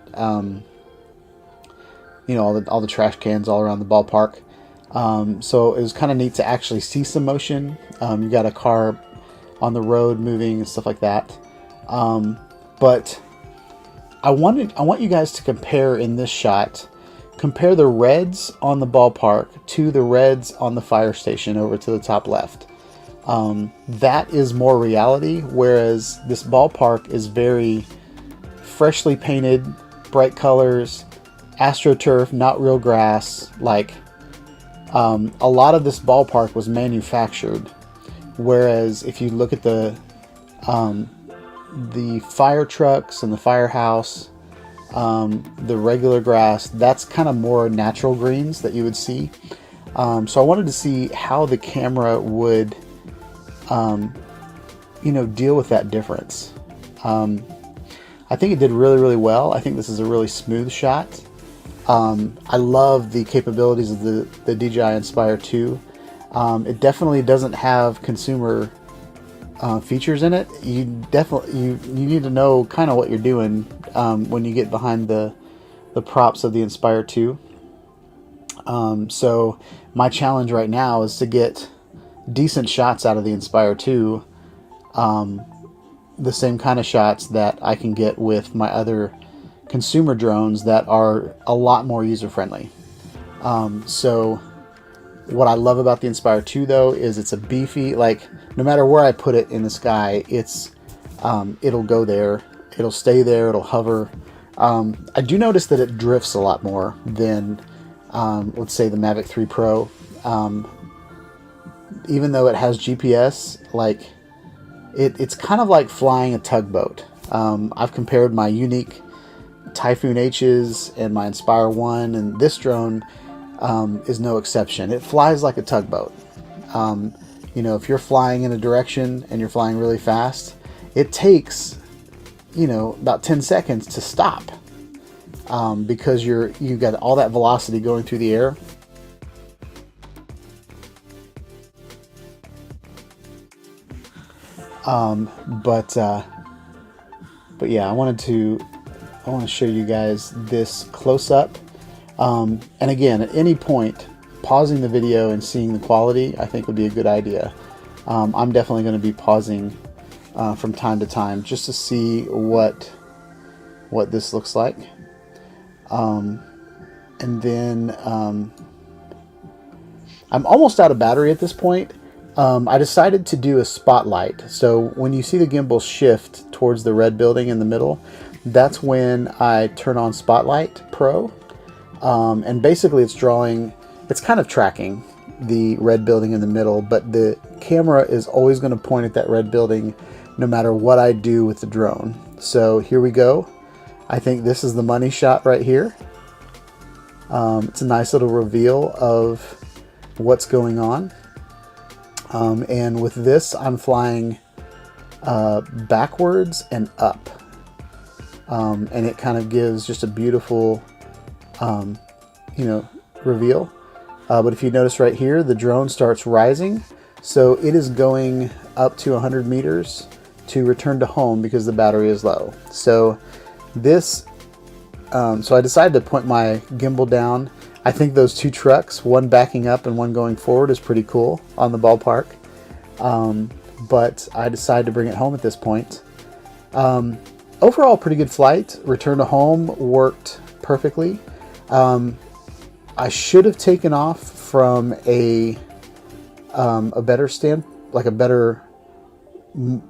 you know, all the trash cans all around the ballpark. So it was kind of neat to actually see some motion. You got a car on the road moving and stuff like that. But I want you guys to compare in this shot, compare the reds on the ballpark to the reds on the fire station over to the top left. That is more reality, whereas this ballpark is very freshly painted, bright colors, AstroTurf, not real grass. Like, A lot of this ballpark was manufactured, whereas if you look at the fire trucks and the firehouse, the regular grass, that's kind of more natural greens that you would see. So I wanted to see how the camera would, deal with that difference. I think it did really, really well. I think this is a really smooth shot. I love the capabilities of the DJI Inspire 2. It definitely doesn't have consumer features in it. You need to know kind of what you're doing when you get behind the props of the Inspire 2. So my challenge right now is to get decent shots out of the Inspire 2, the same kind of shots that I can get with my other consumer drones that are a lot more user-friendly. So what I love about the Inspire 2 though is it's a beefy, like no matter where I put it in the sky, it'll go there, it'll stay there, it'll hover. I do notice that it drifts a lot more than let's say the Mavic 3 Pro. Even though it has GPS, like it's kind of like flying a tugboat. I've compared my Unique Typhoon H's and my Inspire 1, and this drone is no exception. It flies like a tugboat. If you're flying in a direction and you're flying really fast, it takes about 10 seconds to stop, because you've got all that velocity going through the air. But yeah, I want to show you guys this close up. And again, at any point, pausing the video and seeing the quality, I think would be a good idea. I'm definitely going to be pausing from time to time just to see what this looks like. And then I'm almost out of battery at this point. I decided to do a spotlight. So when you see the gimbal shift towards the red building in the middle, that's when I turn on Spotlight Pro. And basically it's kind of tracking the red building in the middle, but the camera is always going to point at that red building no matter what I do with the drone. So here we go. I think this is the money shot right here. It's a nice little reveal of what's going on. And with this, I'm flying backwards and up. And it kind of gives just a beautiful, reveal. But if you notice right here, the drone starts rising. So it is going up to 100 meters to return to home because the battery is low. So this, so I decided to point my gimbal down. I think those two trucks, one backing up and one going forward, is pretty cool on the ballpark. But I decided to bring it home at this point. Overall, pretty good flight. Return to home worked perfectly. I should have taken off from a better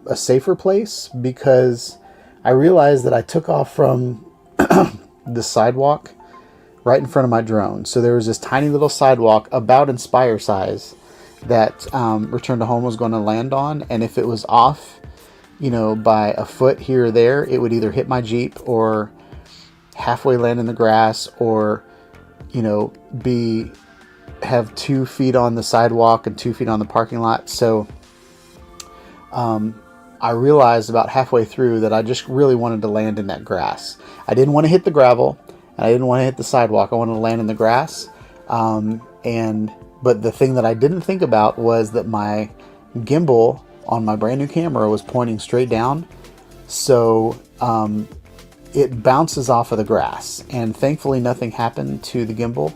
a safer place, because I realized that I took off from the sidewalk right in front of my drone. So there was this tiny little sidewalk about Inspire size that Return to Home was going to land on, and if it was off, by a foot here or there, it would either hit my Jeep or halfway land in the grass, or have 2 feet on the sidewalk and 2 feet on the parking lot. So I realized about halfway through that I just really wanted to land in that grass. I didn't want to hit the gravel, and I didn't want to hit the sidewalk. I wanted to land in the grass. But the thing that I didn't think about was that my gimbal on my brand new camera was pointing straight down. So it bounces off of the grass, and thankfully nothing happened to the gimbal.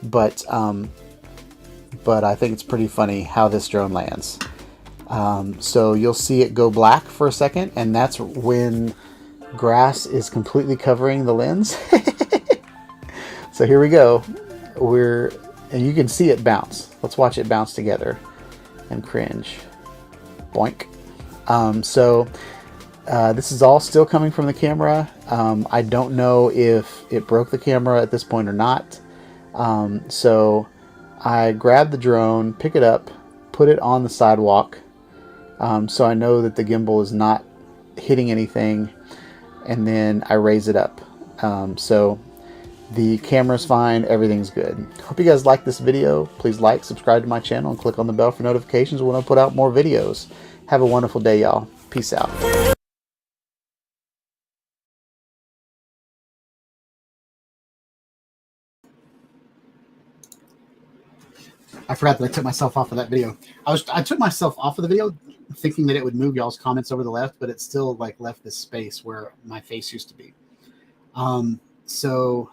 But I think it's pretty funny how this drone lands. So you'll see it go black for a second, and that's when grass is completely covering the lens. So here we go. And you can see it bounce. Let's watch it bounce together and cringe. Boink. This is all still coming from the camera. I don't know if it broke the camera at this point or not. I grab the drone, pick it up, put it on the sidewalk, so I know that the gimbal is not hitting anything, and then I raise it up. So the camera's fine, everything's good. Hope you guys like this video. Please like, subscribe to my channel, and click on the bell for notifications when I put out more videos. Have a wonderful day, y'all. Peace out. I forgot that I took myself off of that video. I took myself off of the video thinking that it would move y'all's comments over the left, but it still like left this space where my face used to be. So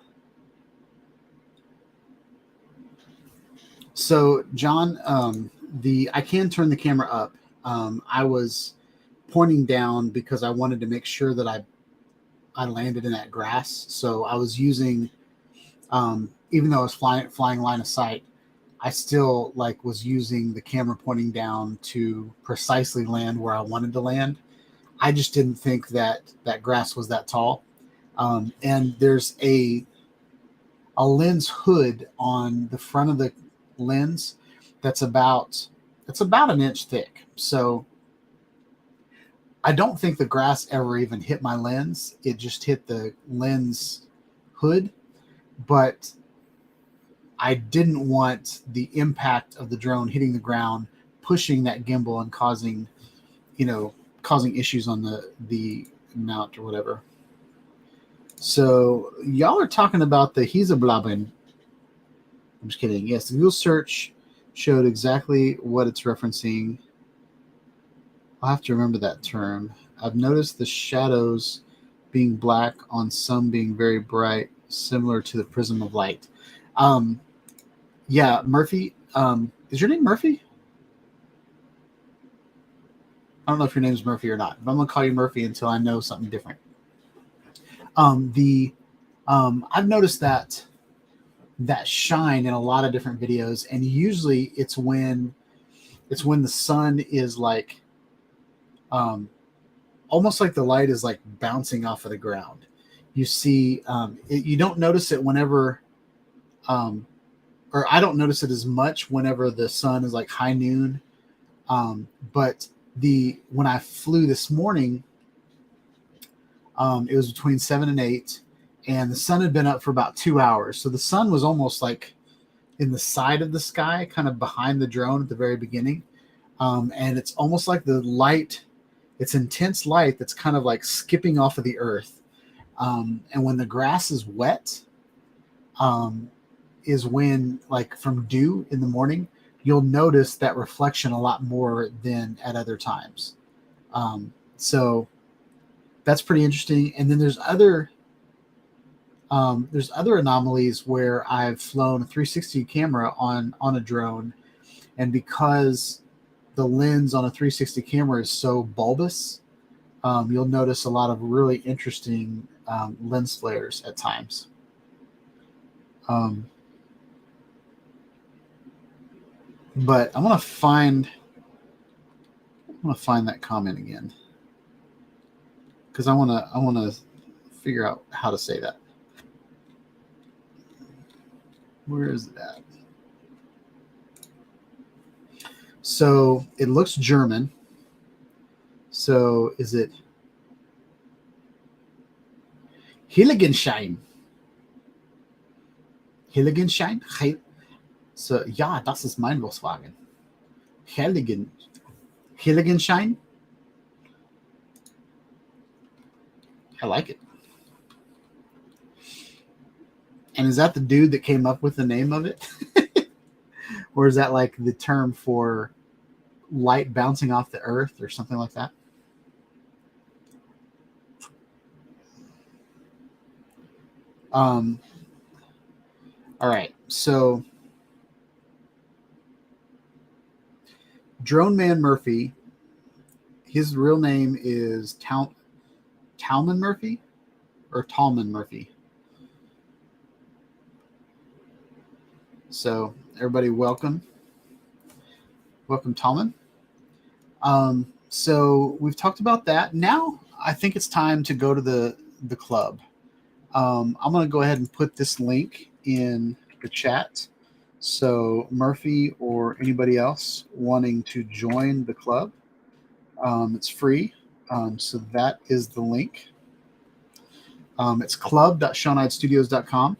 John, I can turn the camera up. I was pointing down because I wanted to make sure that I landed in that grass. So I was using, even though I was flying line of sight, I still like was using the camera pointing down to precisely land where I wanted to land. I just didn't think that that grass was that tall. And there's a lens hood on the front of the lens that's about an inch thick. So I don't think the grass ever even hit my lens. It just hit the lens hood, but I didn't want the impact of the drone hitting the ground, pushing that gimbal and causing issues on the mount or whatever. So y'all are talking about the Hezeblaben. I'm just kidding. Yes, the Google search showed exactly what it's referencing. I'll have to remember that term. I've noticed the shadows being black on some being very bright, similar to the prism of light. Yeah, Murphy. Is your name Murphy? I don't know if your name's Murphy or not, but I'm gonna call you Murphy until I know something different. I've noticed that shine in a lot of different videos, and usually it's when the sun is like, almost like the light is like bouncing off of the ground. You see, you don't notice it whenever, or I don't notice it as much whenever the sun is like high noon. But when I flew this morning, it was between 7 and 8, and the sun had been up for about 2 hours. So the sun was almost like in the side of the sky, kind of behind the drone at the very beginning. And it's almost like the light, it's intense light that's kind of like skipping off of the earth. And when the grass is wet, is when, like from dew in the morning, you'll notice that reflection a lot more than at other times. So that's pretty interesting. And then there's other anomalies where I've flown a 360 camera on a drone, and because the lens on a 360 camera is so bulbous, you'll notice a lot of really interesting lens flares at times. But I'm gonna find that comment again, because I wanna figure out how to say that. Where is that? So it looks German. So is it Heiligenschein? Heiligenschein? So, ja, das ist mein Volkswagen. Heiligenschein? I like it. And is that the dude that came up with the name of it? Or is that like the term for light bouncing off the earth or something like that? All right. So Drone Man Murphy, his real name is Talman Murphy or Tallman Murphy. So everybody, welcome Tallman. So we've talked about that. Now I think it's time to go to the club. I'm going to go ahead and put this link in the chat So Murphy or anybody else wanting to join the club, it's free. So that is the link. It's club.shawnidestudios.com.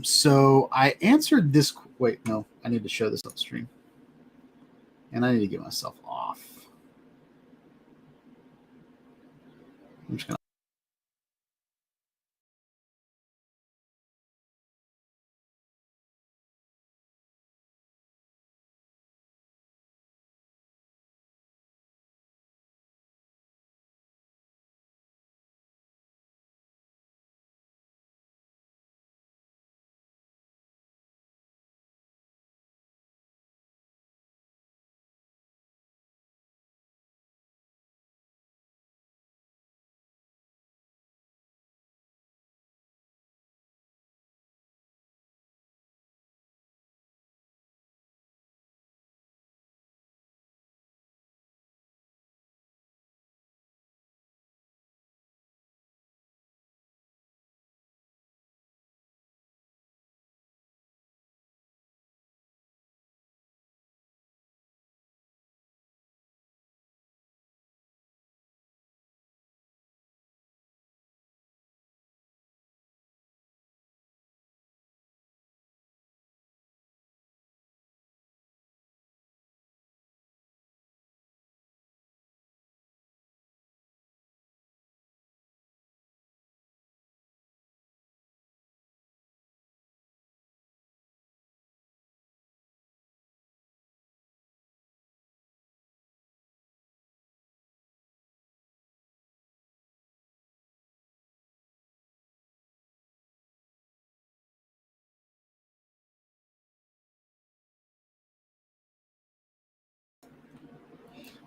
So I answered this. Wait, no, I need to show this on stream. And I need to get myself off. I'm just going to.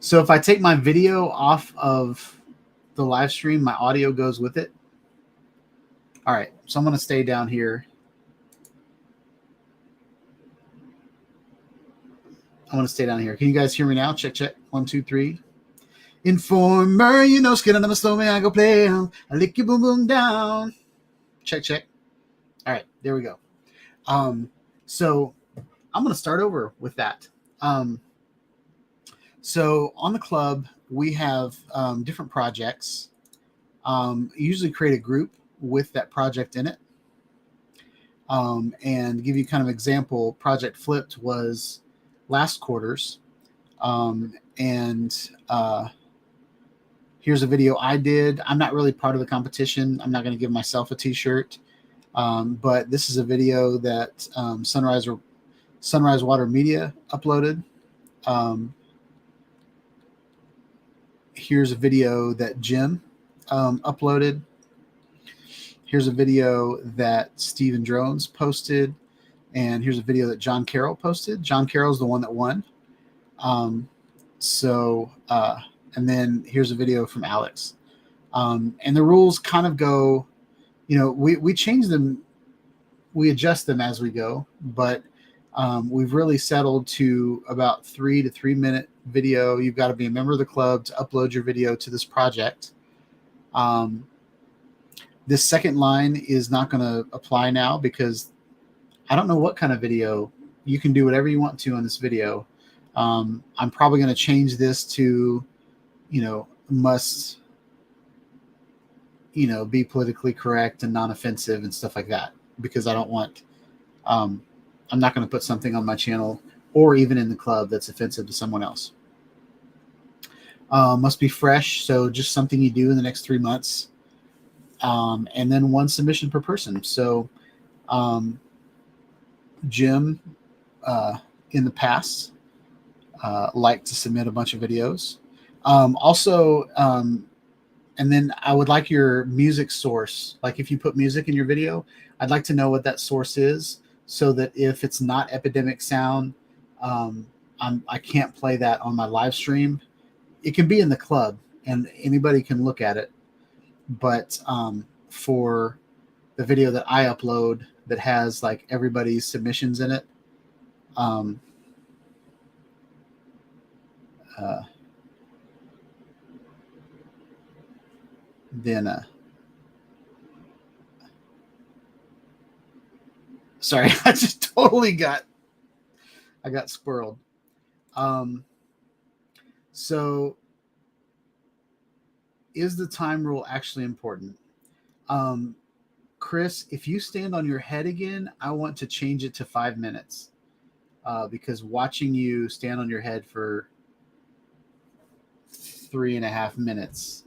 So if I take my video off of the live stream, my audio goes with it. All right, so I'm going to stay down here. I'm going to stay down here. Can you guys hear me now? Check, check. 1, 2, 3. Informer, you know, skin on the slow man, I go play. I lick your boom boom down. Check, check. All right, there we go. So I'm going to start over with that. So on the club, we have different projects. Usually create a group with that project in it. And give you kind of example, Project Flipped was last quarter's. Here's a video I did. I'm not really part of the competition. I'm not going to give myself a t-shirt. But this is a video that Sunrise Water Media uploaded. Here's a video that Jim uploaded. Here's a video that Steven Drones posted. And here's a video that John Carroll posted. John Carroll's the one that won. And then here's a video from Alex. And the rules kind of go, you know, we change them, we adjust them as we go, but we've really settled to about 3 to 3 minute video. You've got to be a member of the club to upload your video to this project. This second line is not going to apply now because I don't know what kind of video. You can do whatever you want to on this video. I'm probably going to change this to, you know, must, you know, be politically correct and non-offensive and stuff like that, because I don't want, I'm not going to put something on my channel or even in the club that's offensive to someone else. Must be fresh. So just something you do in the next 3 months. And then 1 submission per person. So Jim, in the past, liked to submit a bunch of videos. And then I would like your music source. Like if you put music in your video, I'd like to know what that source is, so that if it's not Epidemic Sound, I can't play that on my live stream. It can be in the club and anybody can look at it. But for the video that I upload that has like everybody's submissions in it, then Sorry, I just totally got squirreled. So is the time rule actually important? Chris, if you stand on your head again, I want to change it to 5 minutes. Because watching you stand on your head for 3.5 minutes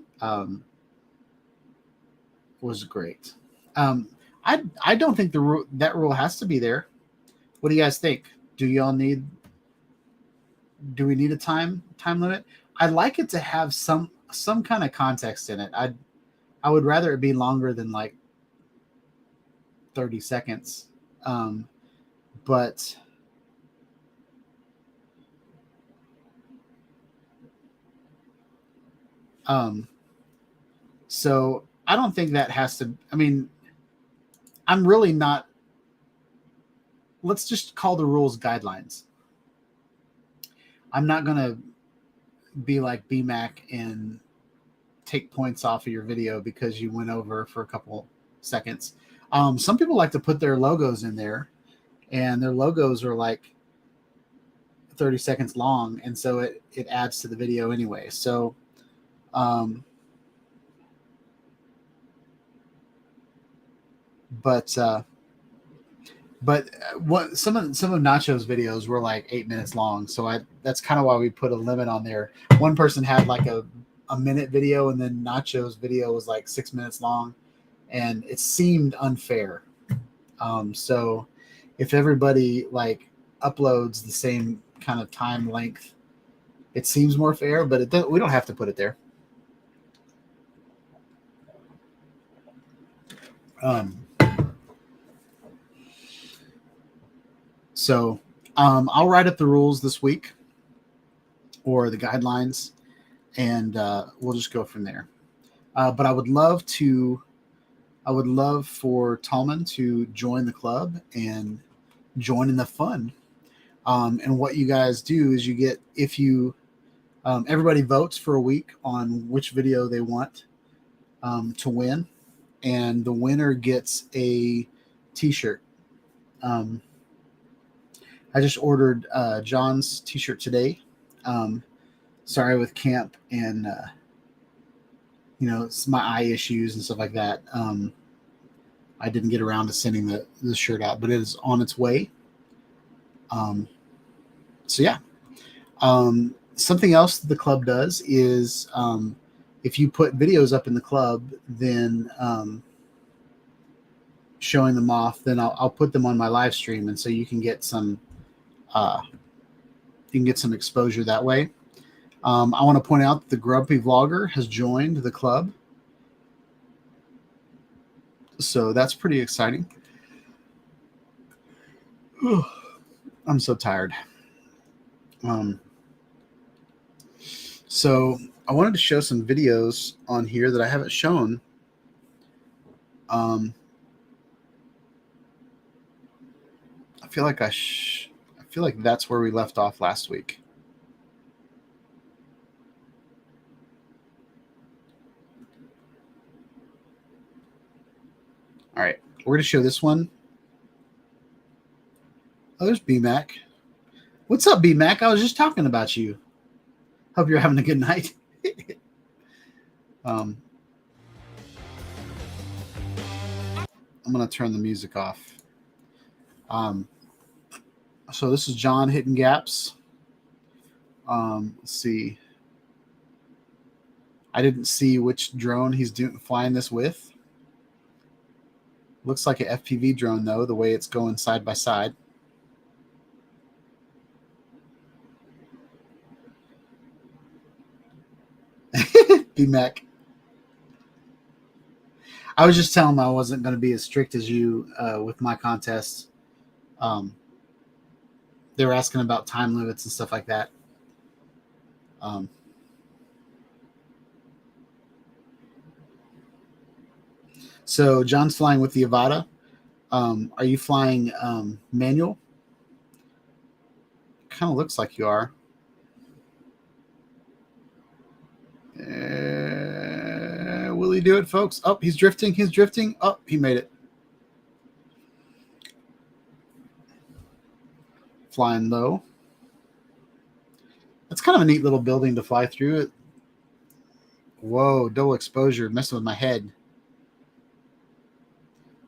was great. I don't think that rule has to be there. What do you guys think? Do we need a time limit? I'd like it to have some kind of context in it. I would rather it be longer than like 30 seconds. But so I don't think that has to, I mean, I'm really not, let's just call the rules guidelines. I'm not going to be like BMAC and take points off of your video because you went over for a couple seconds. Some people like to put their logos in there, and their logos are like 30 seconds long, and so it adds to the video anyway. So but what some of Nacho's videos were like 8 minutes long, so that's kind of why we put a limit on there. One person had like a minute video, and then Nacho's video was like 6 minutes long, and it seemed unfair. So if everybody like uploads the same kind of time length, it seems more fair, but we don't have to put it there. So I'll write up the rules this week, or the guidelines, and we'll just go from there. But I would love for Tallman to join the club and join in the fun. And what you guys do is you get, everybody votes for a week on which video they want to win, and the winner gets a t-shirt. I just ordered John's t-shirt today. Sorry, with camp and it's my eye issues and stuff like that. I didn't get around to sending the shirt out, but it is on its way. So yeah. Something else the club does is if you put videos up in the club, then showing them off, then I'll put them on my live stream, and so you can get some exposure that way. I want to point out that the Grumpy Vlogger has joined the club, so that's pretty exciting. I'm so tired. So I wanted to show some videos on here that I haven't shown. I feel like that's where we left off last week. All right, we're going to show this one. Oh, there's BMAC. What's up, BMAC? I was just talking about you. Hope you're having a good night. I'm going to turn the music off. So this is John hitting gaps. Let's see. I didn't see which drone he's flying this with. Looks like an FPV drone, though, the way it's going side by side. BMAC. I was just telling him I wasn't going to be as strict as you with my contests. They were asking about time limits and stuff like that. So John's flying with the Avata. Are you flying manual? Kind of looks like you are. Will he do it, folks? Oh, he's drifting. Oh, he made it. flying low. That's kind of a neat little building to fly through. Whoa, double exposure, messing with my head.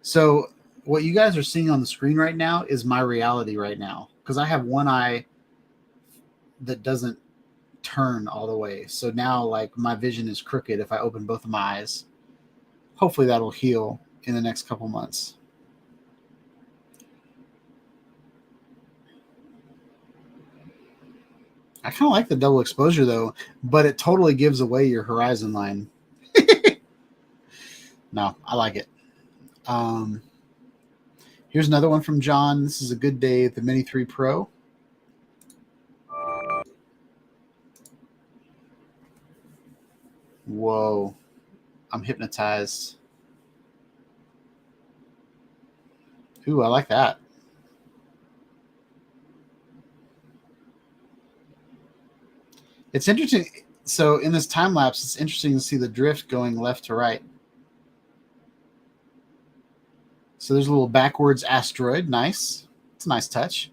So what you guys are seeing on the screen right now is my reality right now, because I have one eye that doesn't turn all the way. So now like my vision is crooked if I open both of my eyes. Hopefully that'll heal in the next couple months. I kind of like the double exposure though, but it totally gives away your horizon line. No, I like it. Here's another one from John. This is a good day at the Mini 3 Pro. Whoa, I'm hypnotized. Ooh, I like that. It's interesting. So in this time lapse, it's interesting to see the drift going left to right. So there's a little backwards asteroid. Nice. It's a nice touch.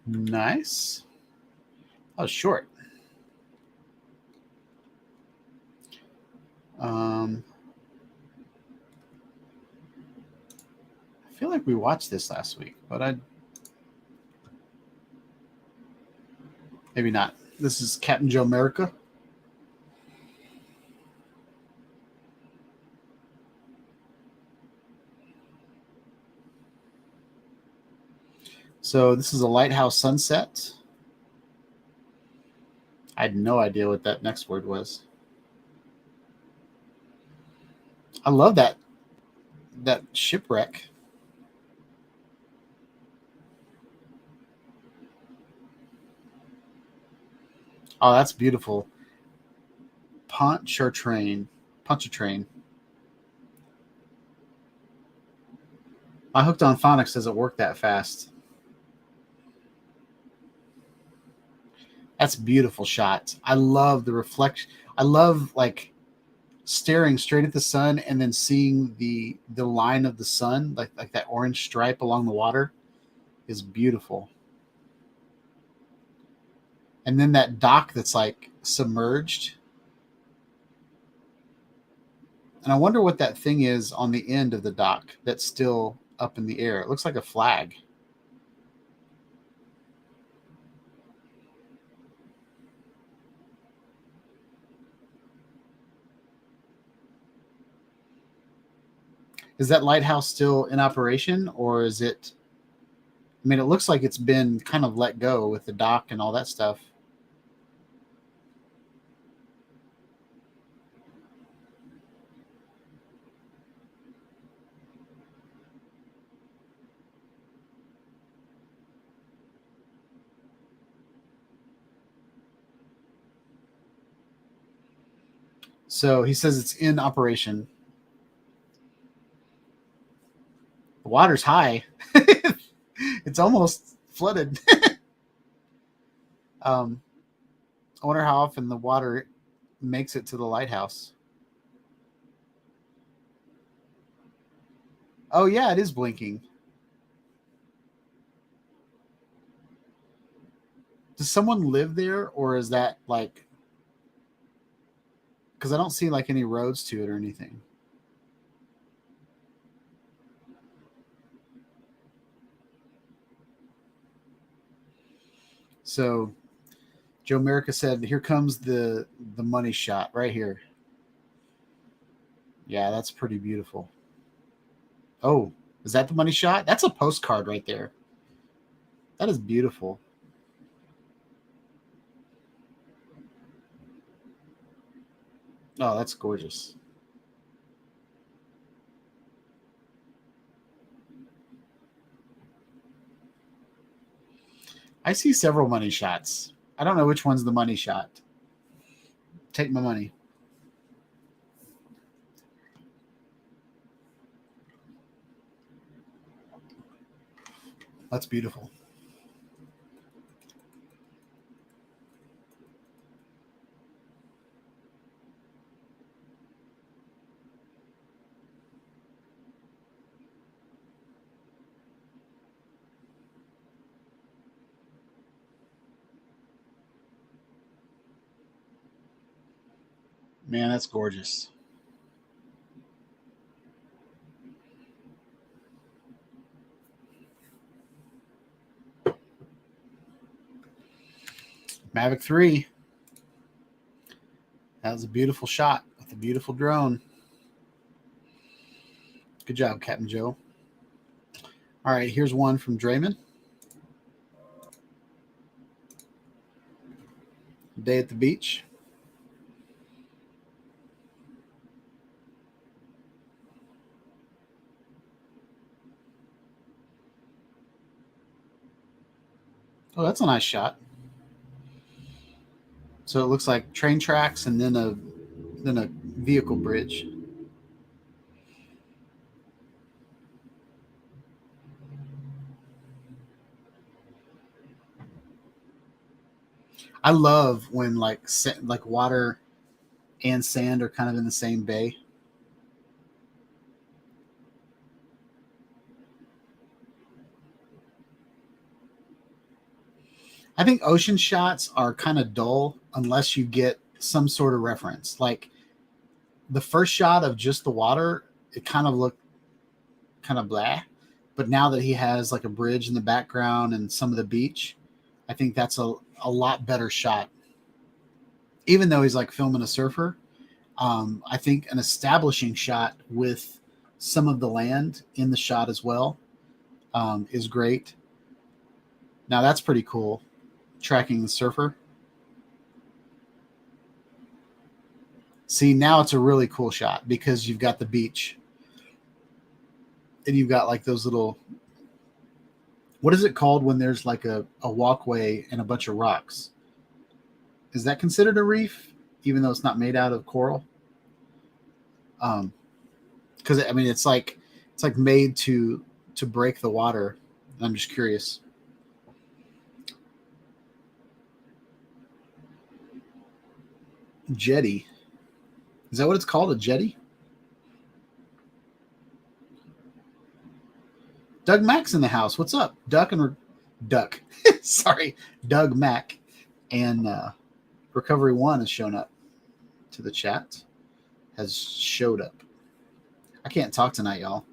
Nice. That was short. I feel like we watched this last week, but maybe not. This is Captain Joe America. So this is a lighthouse sunset. I had no idea what that next word was. I love that shipwreck. Oh, that's Beautiful. Pontchartrain. My Hooked on Phonics doesn't work that fast. That's a beautiful shot. I love the reflection. I love like staring straight at the sun and then seeing the line of the sun, like that orange stripe along the water, is beautiful. And then that dock that's like submerged. And I wonder what that thing is on the end of the dock that's still up in the air. It looks like a flag. Is that lighthouse still in operation, or is it? I mean, it looks like it's been kind of let go with the dock and all that stuff. So he says it's in operation. The water's high. It's almost flooded. I wonder how often the water makes it to the lighthouse. Oh, yeah, it is blinking. Does someone live there, or is that like... Because I don't see like any roads to it or anything. So Joe America said, here comes the money shot right here. Yeah, that's pretty beautiful. Oh, is that the money shot? That's a postcard right there. That is beautiful. Oh, that's gorgeous. I see several money shots. I don't know which one's the money shot. Take my money. That's beautiful. Man, that's gorgeous. Mavic 3. That was a beautiful shot with a beautiful drone. Good job, Captain Joe. All right, here's one from Draymond. Day at the beach. Oh, that's a nice shot. So it looks like train tracks and then a vehicle bridge. I love when like water and sand are kind of in the same bay. I think ocean shots are kind of dull unless you get some sort of reference. Like the first shot of just the water, it kind of looked kind of blah. But now that he has like a bridge in the background and some of the beach, I think that's a lot better shot. Even though he's like filming a surfer, I think an establishing shot with some of the land in the shot as well is great. Now that's pretty cool, tracking the surfer. See, now it's a really cool shot because you've got the beach and you've got like those little, what is it called when there's like a walkway and a bunch of rocks? Is that considered a reef, even though it's not made out of coral? Because I mean, it's like made to break the water. I'm just curious. Jetty. Is that what it's called? A jetty? Doug Mack's in the house. What's up? Duck. Sorry. Doug Mack. And Recovery One has shown up to the chat. Has showed up. I can't talk tonight, y'all.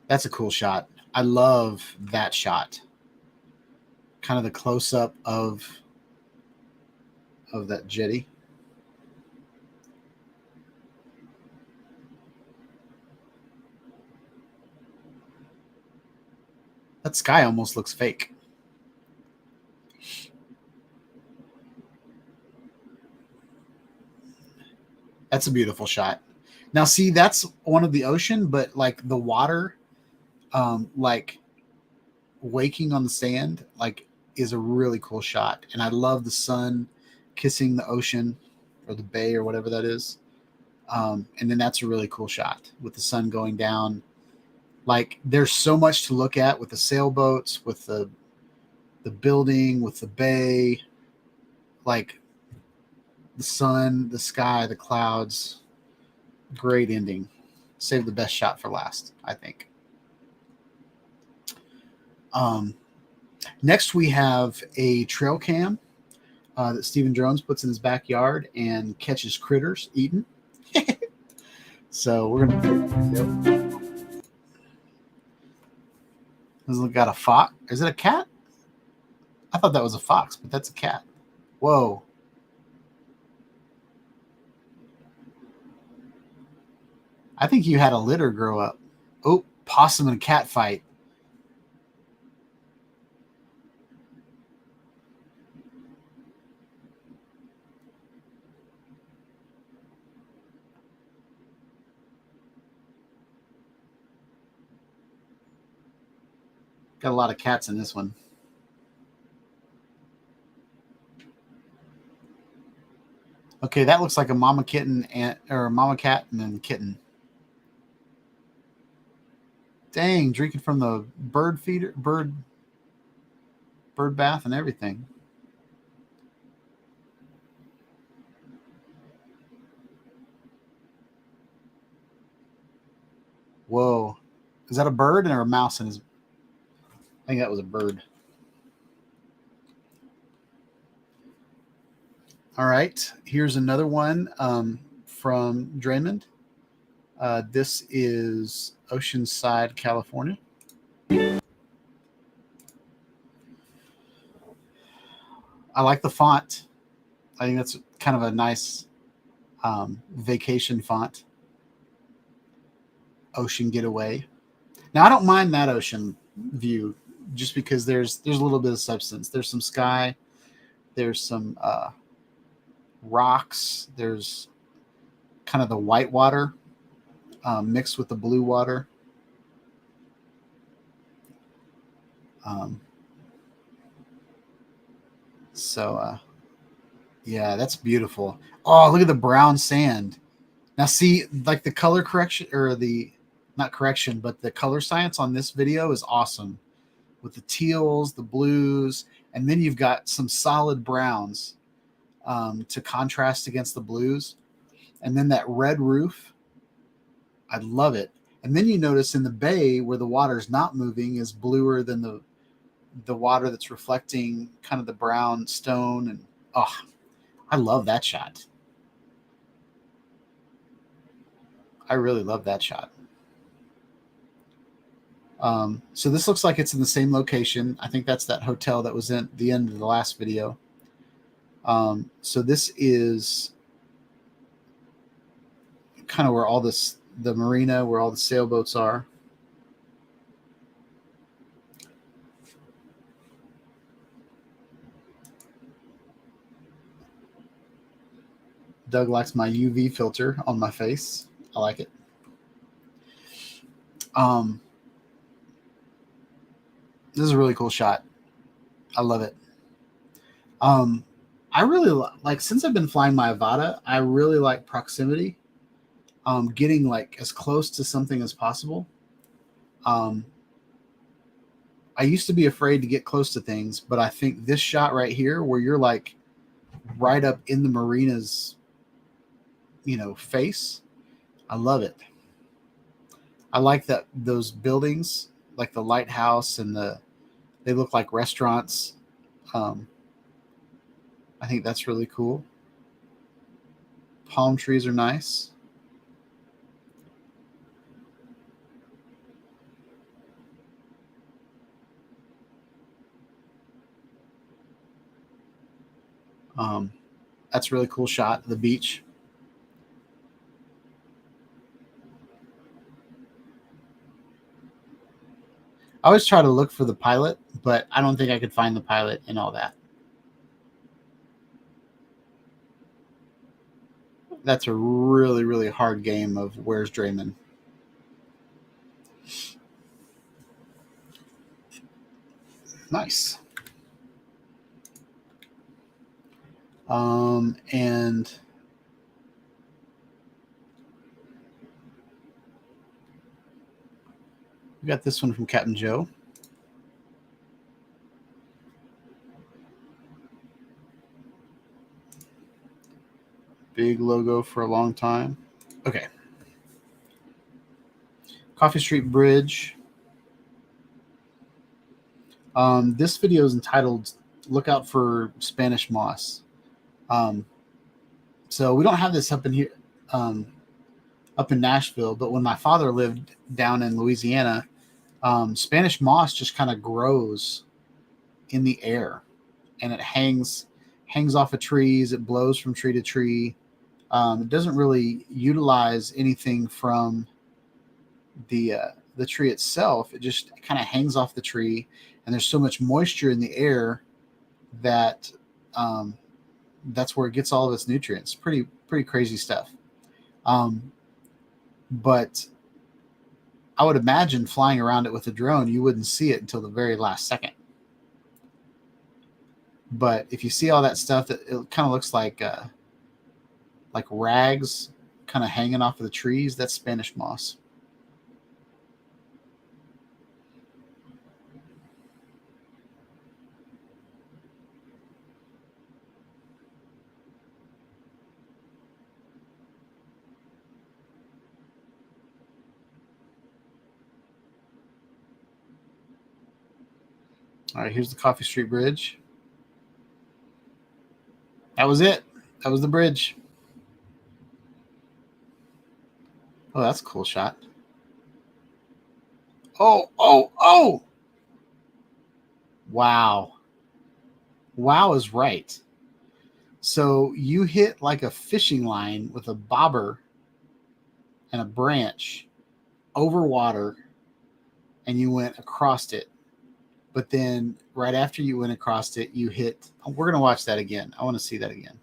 That's a cool shot. I love that shot. Kind of the close up of that jetty. That sky almost looks fake. That's a beautiful shot. Now, see, that's one of the ocean, but like the water, like waking on the sand, like is a really cool shot. And I love the sun kissing the ocean or the bay or whatever that is. And then that's a really cool shot with the sun going down. Like there's so much to look at with the sailboats, with the building, with the bay, like the sun, the sky, the clouds. Great ending. Save the best shot for last, I think. Next, we have a trail cam that Steven Drones puts in his backyard and catches critters eating. So we're gonna. This got a fox. Is it a cat? I thought that was a fox, but that's a cat. Whoa. I think you had a litter grow up. Oh, possum and cat fight. Got a lot of cats in this one. Okay, that looks like a mama kitten or a mama cat and then kitten. Dang, drinking from the bird feeder, bird bath and everything. Whoa. Is that a bird or a mouse in his? I think that was a bird. All right, here's another one from Draymond. This is Oceanside, California. I like the font. I think that's kind of a nice vacation font. Ocean getaway. Now I don't mind that ocean view just because there's a little bit of substance. There's some sky. There's some rocks. There's kind of the white water mixed with the blue water. Yeah, that's beautiful. Oh, look at the brown sand. Now see, like the color correction or the not correction, but the color science on this video is awesome with the teals, the blues, and then you've got some solid browns to contrast against the blues. And then that red roof, I love it. And then you notice in the bay where the water's not moving is bluer than the water that's reflecting kind of the brown stone. And oh, I love that shot. I really love that shot. So this looks like it's in the same location. I think that's that hotel that was in the end of the last video. So this is kind of where all this, the marina, where all the sailboats are. Doug likes my UV filter on my face. I like it. This is a really cool shot. I love it. I really like, since I've been flying my Avata, I really like proximity. Getting like as close to something as possible. I used to be afraid to get close to things, but I think this shot right here, where you're like right up in the marina's, face, I love it. I like that those buildings, like the lighthouse and they look like restaurants. I think that's really cool. Palm trees are nice. That's a really cool shot of the beach. I always try to look for the pilot, but I don't think I could find the pilot in all that. That's a really, really hard game of Where's Draymond. Nice. And we got this one from Captain Joe. Big logo for a long time. Okay. Coffee Street Bridge. This video is entitled "Look Out for Spanish Moss." So we don't have this up in here, up in Nashville, but when my father lived down in Louisiana, Spanish moss just kind of grows in the air, and it hangs off of trees. It blows from tree to tree. It doesn't really utilize anything from the tree itself. It just kind of hangs off the tree, and there's so much moisture in the air that that's where it gets all of its nutrients. Pretty crazy stuff. But I would imagine flying around it with a drone, you wouldn't see it until the very last second. But if you see all that stuff, that it kind of looks like rags kind of hanging off of the trees, that's Spanish moss. All right, here's the Coffee Street Bridge. That was it. That was the bridge. Oh, that's a cool shot. Oh, oh, oh! Wow. Wow is right. So you hit like a fishing line with a bobber and a branch over water, and you went across it. But then right after you went across it, you hit. We're going to watch that again. I want to see that again.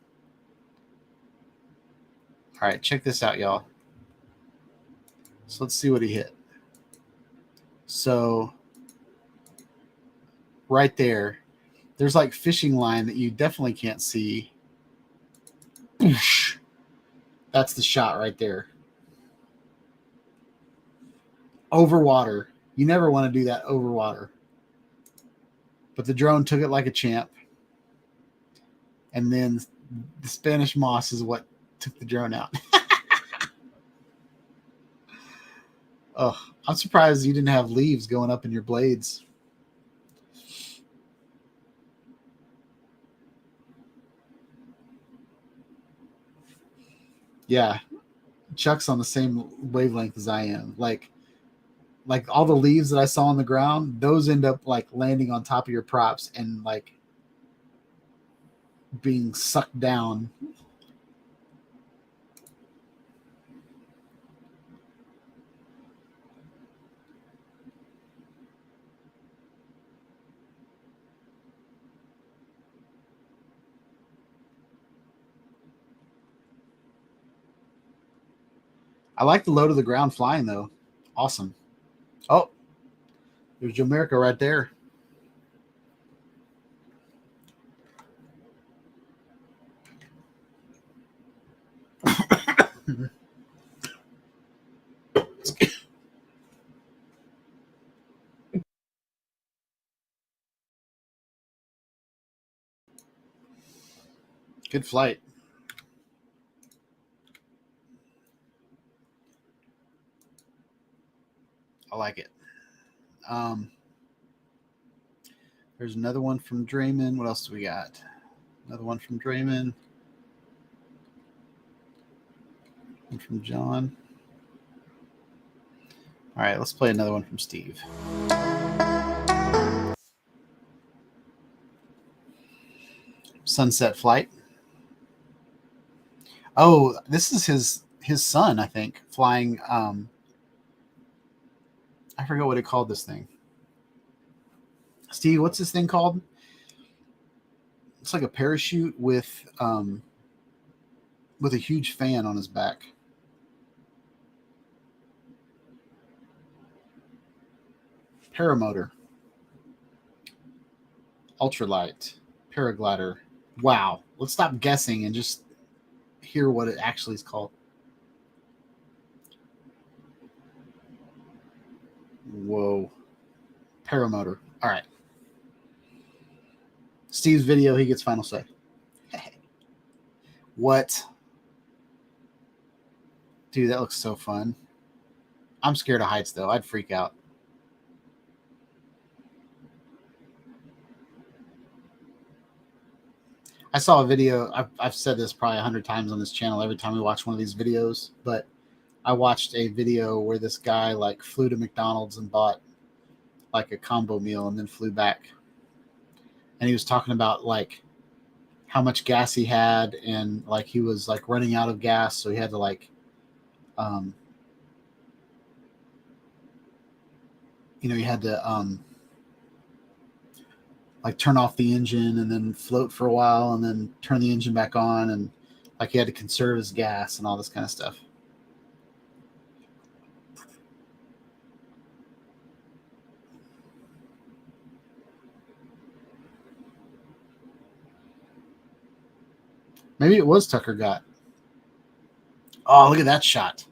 All right, check this out, y'all. So let's see what he hit. So right there, there's like fishing line that you definitely can't see. That's the shot right there. Over water. You never want to do that over water. But the drone took it like a champ. And then the Spanish moss is what took the drone out. Oh, I'm surprised you didn't have leaves going up in your blades. Yeah, Chuck's on the same wavelength as I am. Like all the leaves that I saw on the ground, those end up like landing on top of your props and like being sucked down. I like the low to the ground flying though. Awesome. Oh, there's Jamaica right there. Good flight. I like it. There's another one from Draymond. What else do we got? Another one from Draymond. One from John. All right, let's play another one from Steve. Sunset Flight. Oh, this is his son, I think, flying. I forget what he called this thing. Steve, what's this thing called? It's like a parachute with a huge fan on his back. Paramotor. Ultralight. Paraglider. Wow. Let's stop guessing and just hear what it actually is called. Whoa. Paramotor. All right. Steve's video, he gets final say. What? Dude, that looks so fun. I'm scared of heights, though. I'd freak out. I saw a video. I've said this probably 100 times on this channel every time we watch one of these videos, but I watched a video where this guy like flew to McDonald's and bought like a combo meal and then flew back. And he was talking about like how much gas he had and like he was like running out of gas, so he had to like he had to like turn off the engine and then float for a while and then turn the engine back on, and like he had to conserve his gas and all this kind of stuff. Maybe it was Tucker Gott. Oh, look at that shot.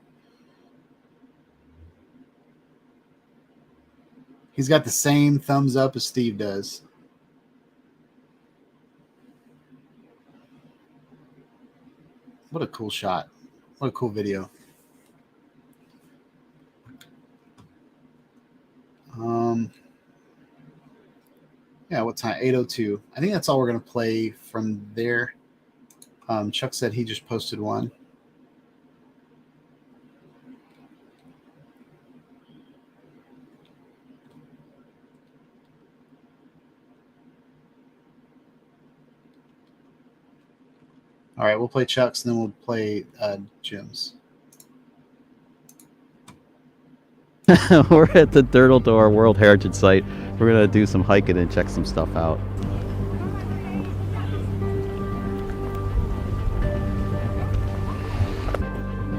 He's got the same thumbs up as Steve does. What a cool shot. What a cool video. what time? 8:02. I think that's all we're gonna play from there. Chuck said he just posted one. All right, we'll play Chuck's, and then we'll play Jim's. We're at the Turtle Door World Heritage Site. We're gonna do some hiking and check some stuff out.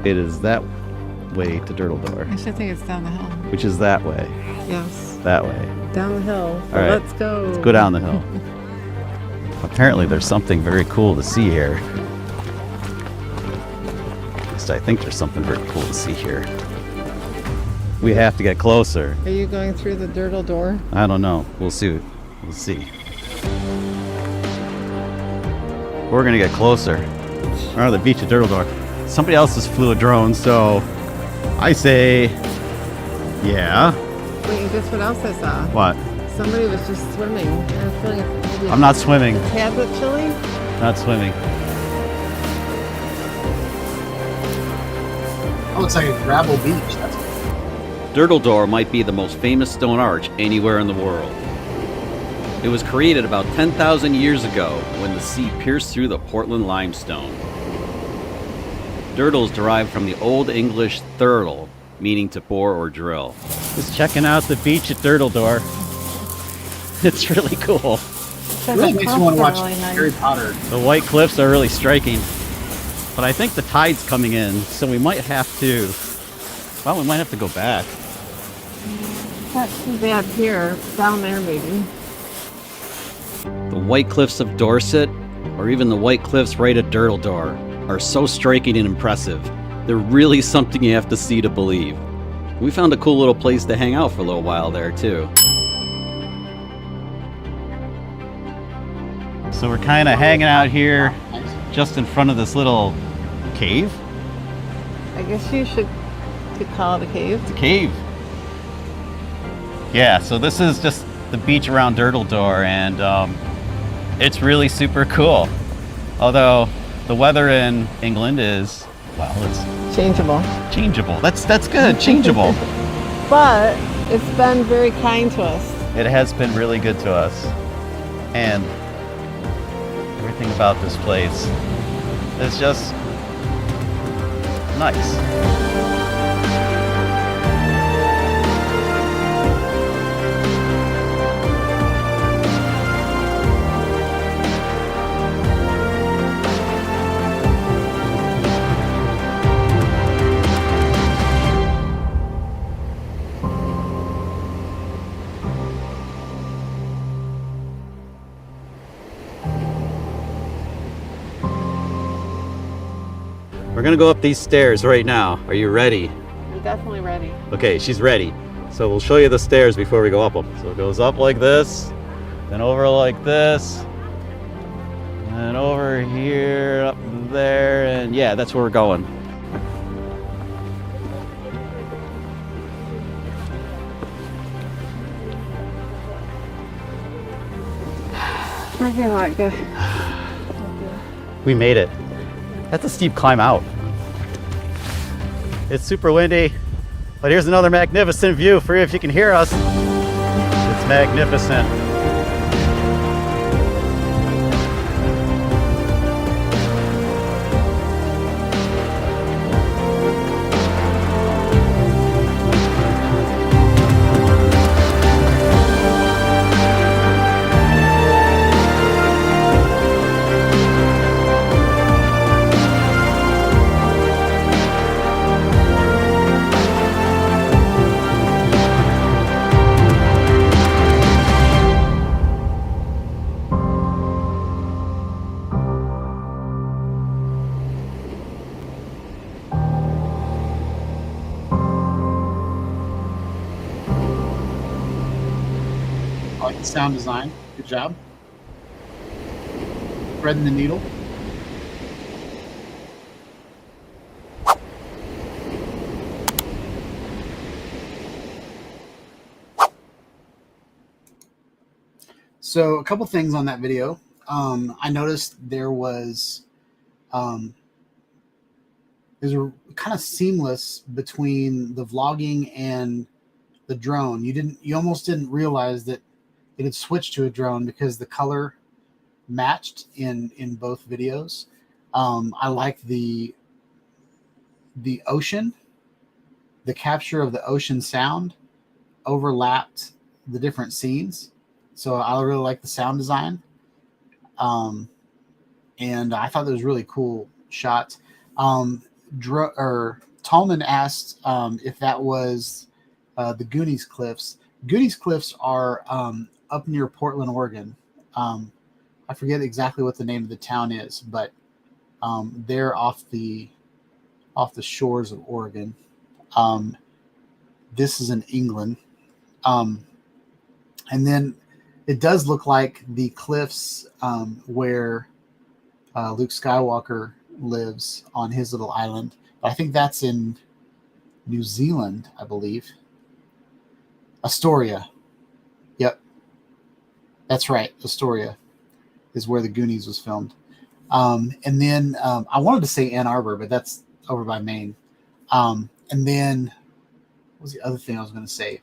It is that way to Turtle Door, I should think it's down the hill. which is that way. Yes. That way. Down the hill. So All right. let's go. Let's go down the hill. Apparently there's something very cool to see here. At least I think there's something very cool to see here. We have to get closer. Are you going through the Turtle Door? I don't know. We'll see. We'll see. We're gonna get closer. We're on the beach at Turtle Door. Somebody else just flew a drone, so I say, yeah. Wait, guess what else I saw? What? Somebody was just swimming. I was feeling maybe I'm not swimming. a tad bit chilly. Not swimming. Oh, it's like a gravel beach. That's Turtle Door might be the most famous stone arch anywhere in the world. It was created about 10,000 years ago when the sea pierced through the Portland limestone. Dirtle is derived from the Old English thurtle, meaning to bore or drill. Just checking out the beach at Turtle Door. It's really cool. it really makes you want to watch Harry Potter. The white cliffs are really striking. But I think the tide's coming in, so we might have to, well, we might have to go back. Not too bad here. Down there, maybe. The White Cliffs of Dorset, or even the White Cliffs right at Turtle Door, are so striking and impressive. They're really something you have to see to believe. We found a cool little place to hang out for a little while there, too. So we're kind of hanging out here just in front of this little cave. I guess you could call it a cave. It's a cave. Yeah, so this is just the beach around Turtle Door, and it's really super cool. Although the weather in England is, well, it's Changeable. changeable. That's good, changeable. But it's been very kind to us. It has been really good to us. And everything about this place is just nice. We're gonna go up these stairs right now. Are you ready? I'm definitely ready. Okay, she's ready. So we'll show you the stairs before we go up them. So it goes up like this, then over like this, and then over here, up there, and yeah, that's where we're going. I feel like good. We made it. That's a steep climb out. It's super windy, but here's another magnificent view for you if you can hear us. It's magnificent. I like the sound design. Good job. Threading the needle. So a couple things on that video. I noticed there's a kind of seamless between the vlogging and the drone. You almost didn't realize that it had switched to a drone because the color matched in both videos. I like the ocean, the capture of the ocean sound overlapped the different scenes. So I really like the sound design. And I thought that was really cool shots. Tallman asked if that was the Goonies Cliffs. Goonies Cliffs are up near Portland, Oregon. I forget exactly what the name of the town is, but they're off the shores of Oregon. This is in England. And then it does look like the cliffs where Luke Skywalker lives on his little island. But I think that's in New Zealand, I believe. Astoria. Yep. That's right. Astoria is where the Goonies was filmed. And then I wanted to say Ann Arbor, but that's over by Maine. And then what was the other thing I was going to say?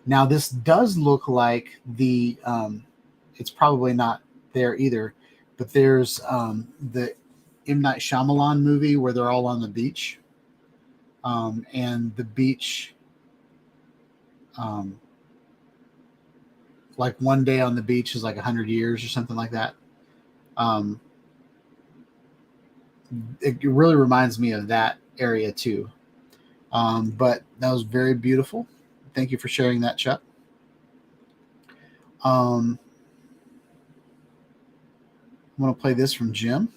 Now, this does look like it's probably not there either, but there's the M. Night Shyamalan movie where they're all on the beach. And the beach, like one day on the beach is like 100 years or something like that. It really reminds me of that area too. But that was very beautiful. Thank you for sharing that, Chuck. I'm going to play this from Jim.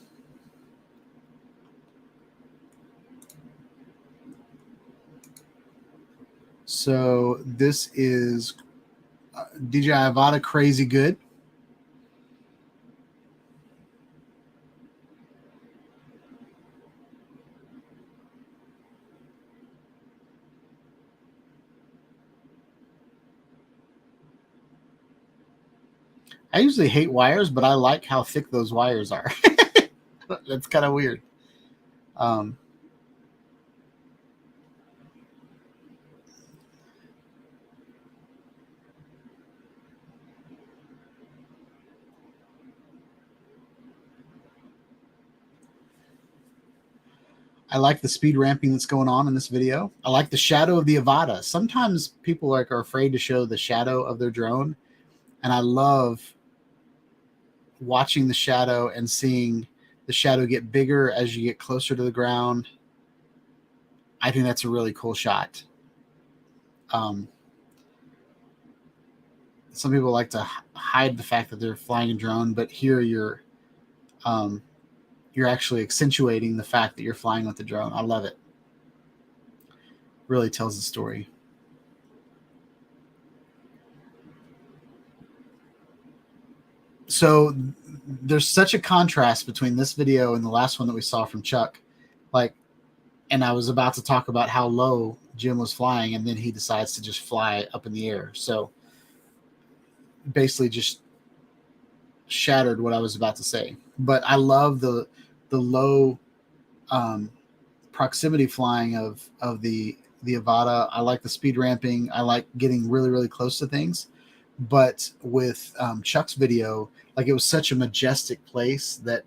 So this is DJI Avata Crazy Good. I usually hate wires, but I like how thick those wires are. That's kind of weird. I like the speed ramping that's going on in this video. I like the shadow of the Avata. Sometimes people are afraid to show the shadow of their drone, and I love watching the shadow and seeing the shadow get bigger as you get closer to the ground. I think that's a really cool shot. Some people like to hide the fact that they're flying a drone, but here you're actually accentuating the fact that you're flying with the drone. I love it. Really tells the story. So there's such a contrast between this video and the last one that we saw from Chuck. And I was about to talk about how low Jim was flying, and then he decides to just fly up in the air. So basically just shattered what I was about to say. But I love the low proximity flying of the Avata. I like the speed ramping. I like getting really, really close to things. But with Chuck's video, it was such a majestic place that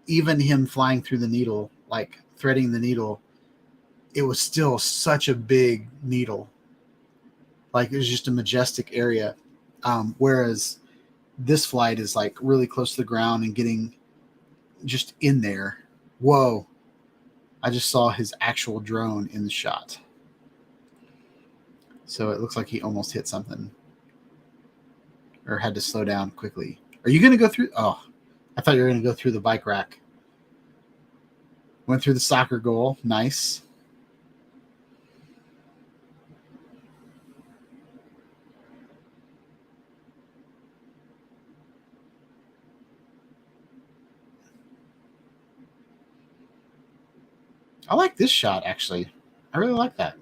even him flying through the needle, threading the needle, it was still such a big needle. It was just a majestic area. Whereas this flight is really close to the ground and getting just in there. Whoa. I just saw his actual drone in the shot. So it looks like he almost hit something or had to slow down quickly. Are you going to go through? Oh, I thought you were going to go through the bike rack. Went through the soccer goal. Nice. I like this shot, actually. I really like that.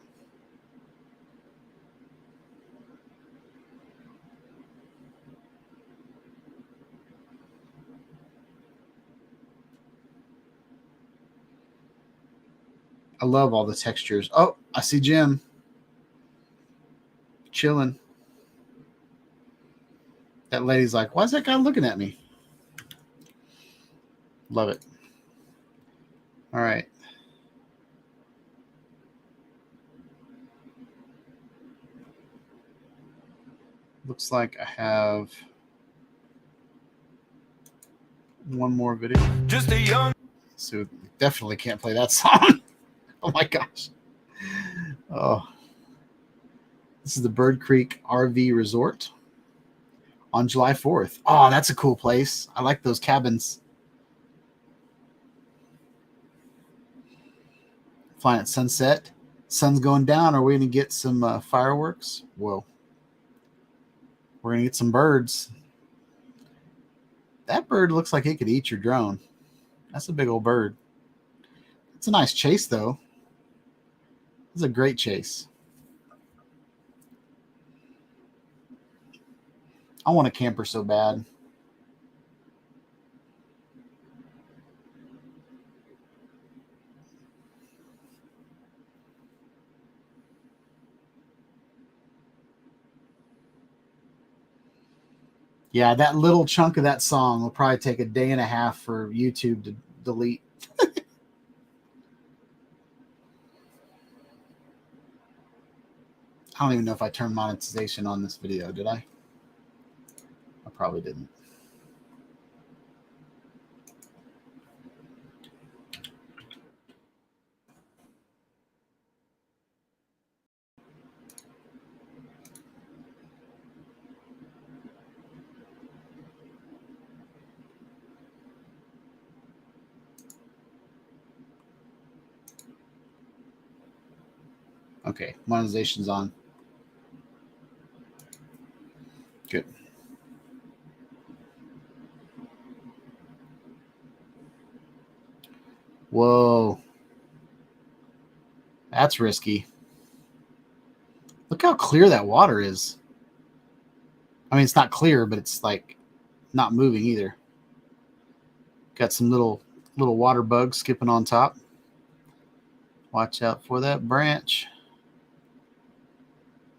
I love all the textures. Oh, I see Jim chilling. That lady's like, why is that guy looking at me? Love it. All right. Looks like I have one more video. Just a young. So definitely can't play that song. Oh my gosh. Oh. This is the Bird Creek RV Resort on July 4th. Oh, that's a cool place. I like those cabins. Flying at sunset. Sun's going down. Are we going to get some fireworks? Whoa. We're going to get some birds. That bird looks like it could eat your drone. That's a big old bird. It's a nice chase, though. It's a great chase. I want a camper so bad. Yeah, that little chunk of that song will probably take a day and a half for YouTube to delete. I don't even know if I turned monetization on this video, did I? I probably didn't. Okay, monetization's on. Good. Whoa. That's risky. Look how clear that water is. I mean, it's not clear, but it's like not moving either. Got some little water bugs skipping on top. Watch out for that branch.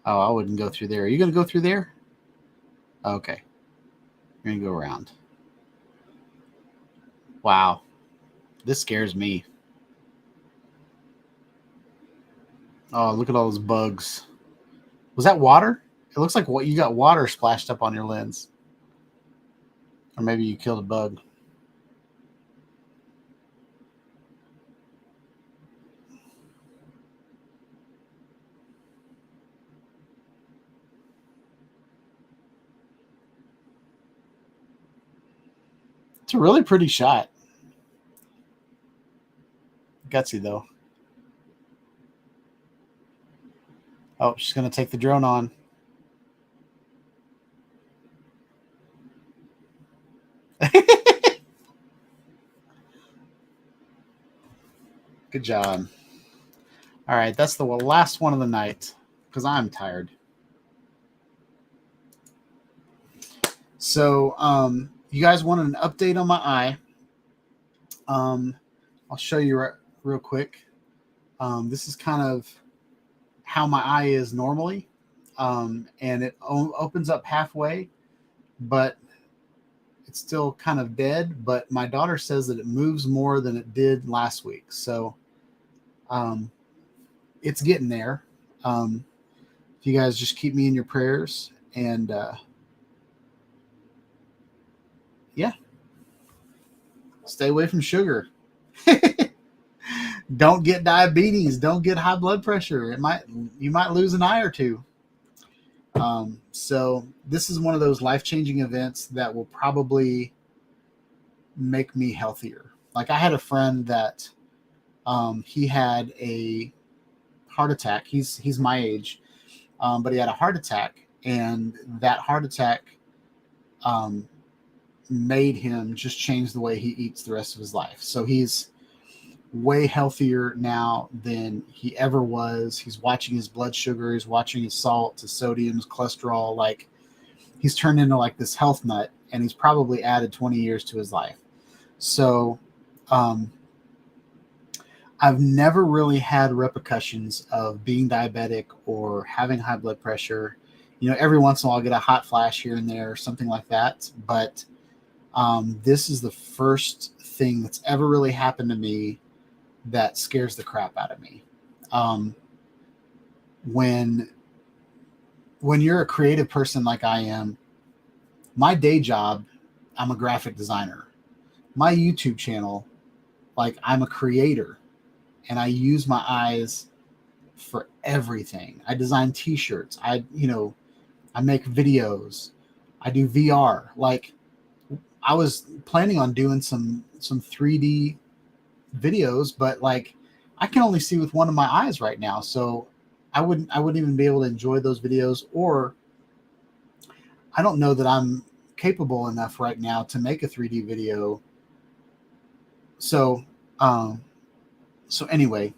Oh, I wouldn't go through there. Are you going to go through there? Okay. You're going to go around. Wow. This scares me. Oh, look at all those bugs. Was that water? It looks like what you got water splashed up on your lens. Or maybe you killed a bug. It's a really pretty shot. Gutsy, though. Oh, she's going to take the drone on. Good job. All right, that's the last one of the night because I'm tired. So, you guys wanted an update on my eye. I'll show you real quick. This is kind of how my eye is normally. And it opens up halfway, but it's still kind of dead. But my daughter says that it moves more than it did last week. So it's getting there. If you guys just keep me in your prayers and yeah, stay away from sugar. Don't get diabetes. Don't get high blood pressure. You might lose an eye or two. So this is one of those life-changing events that will probably make me healthier. Like I had a friend that he had a heart attack. He's my age, but he had a heart attack, and that heart attack made him just change the way he eats the rest of his life. So he's way healthier now than he ever was. He's watching his blood sugar, he's watching his salt, his sodium, his cholesterol. Like he's turned into like this health nut, and he's probably added 20 years to his life. So I I've never really had repercussions of being diabetic or having high blood pressure. You know, every once in a while I'll get a hot flash here and there or something like that. But this is the first thing that's ever really happened to me that scares the crap out of me. When you're a creative person like I am, my day job, I'm a graphic designer. My YouTube channel, like, I'm a creator, and I use my eyes for everything. I design t-shirts. I make videos. I do VR. Like, I was planning on doing some 3D videos, but like, I can only see with one of my eyes right now. So I wouldn't even be able to enjoy those videos, or I don't know that I'm capable enough right now to make a 3D video. So, anyway,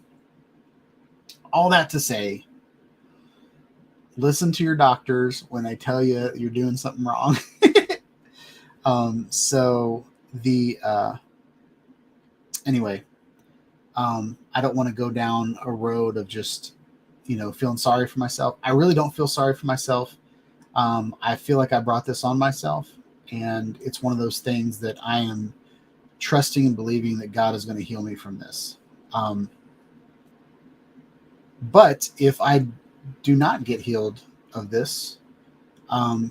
all that to say, listen to your doctors when they tell you you're doing something wrong. Anyway, I don't want to go down a road of just, feeling sorry for myself. I really don't feel sorry for myself. I feel like I brought this on myself, and it's one of those things that I am trusting and believing that God is going to heal me from this. But if I do not get healed of this, I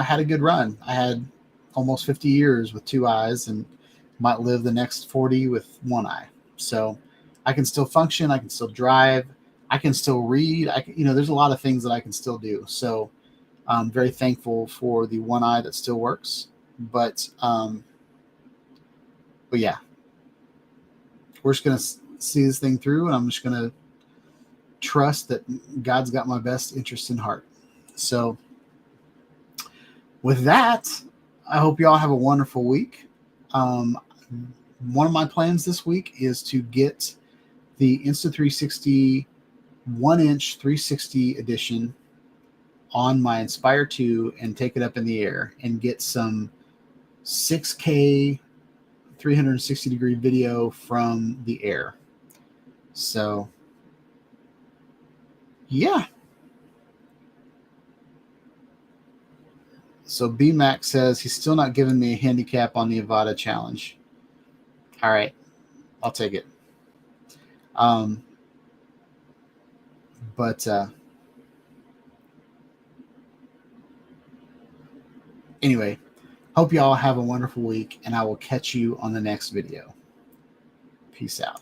had a good run. I had almost 50 years with two eyes, and might live the next 40 with one eye. So I can still function. I can still drive. I can still read. There's a lot of things that I can still do. So I'm very thankful for the one eye that still works. But yeah, we're just going to see this thing through, and I'm just going to trust that God's got my best interest in heart. So with that, I hope you all have a wonderful week. One of my plans this week is to get the Insta360 1-inch 360 edition on my Inspire 2 and take it up in the air and get some 6K 360-degree video from the air. So, yeah. So BMac says he's still not giving me a handicap on the Avada challenge. All right, I'll take it. Anyway, hope you all have a wonderful week, and I will catch you on the next video. Peace out.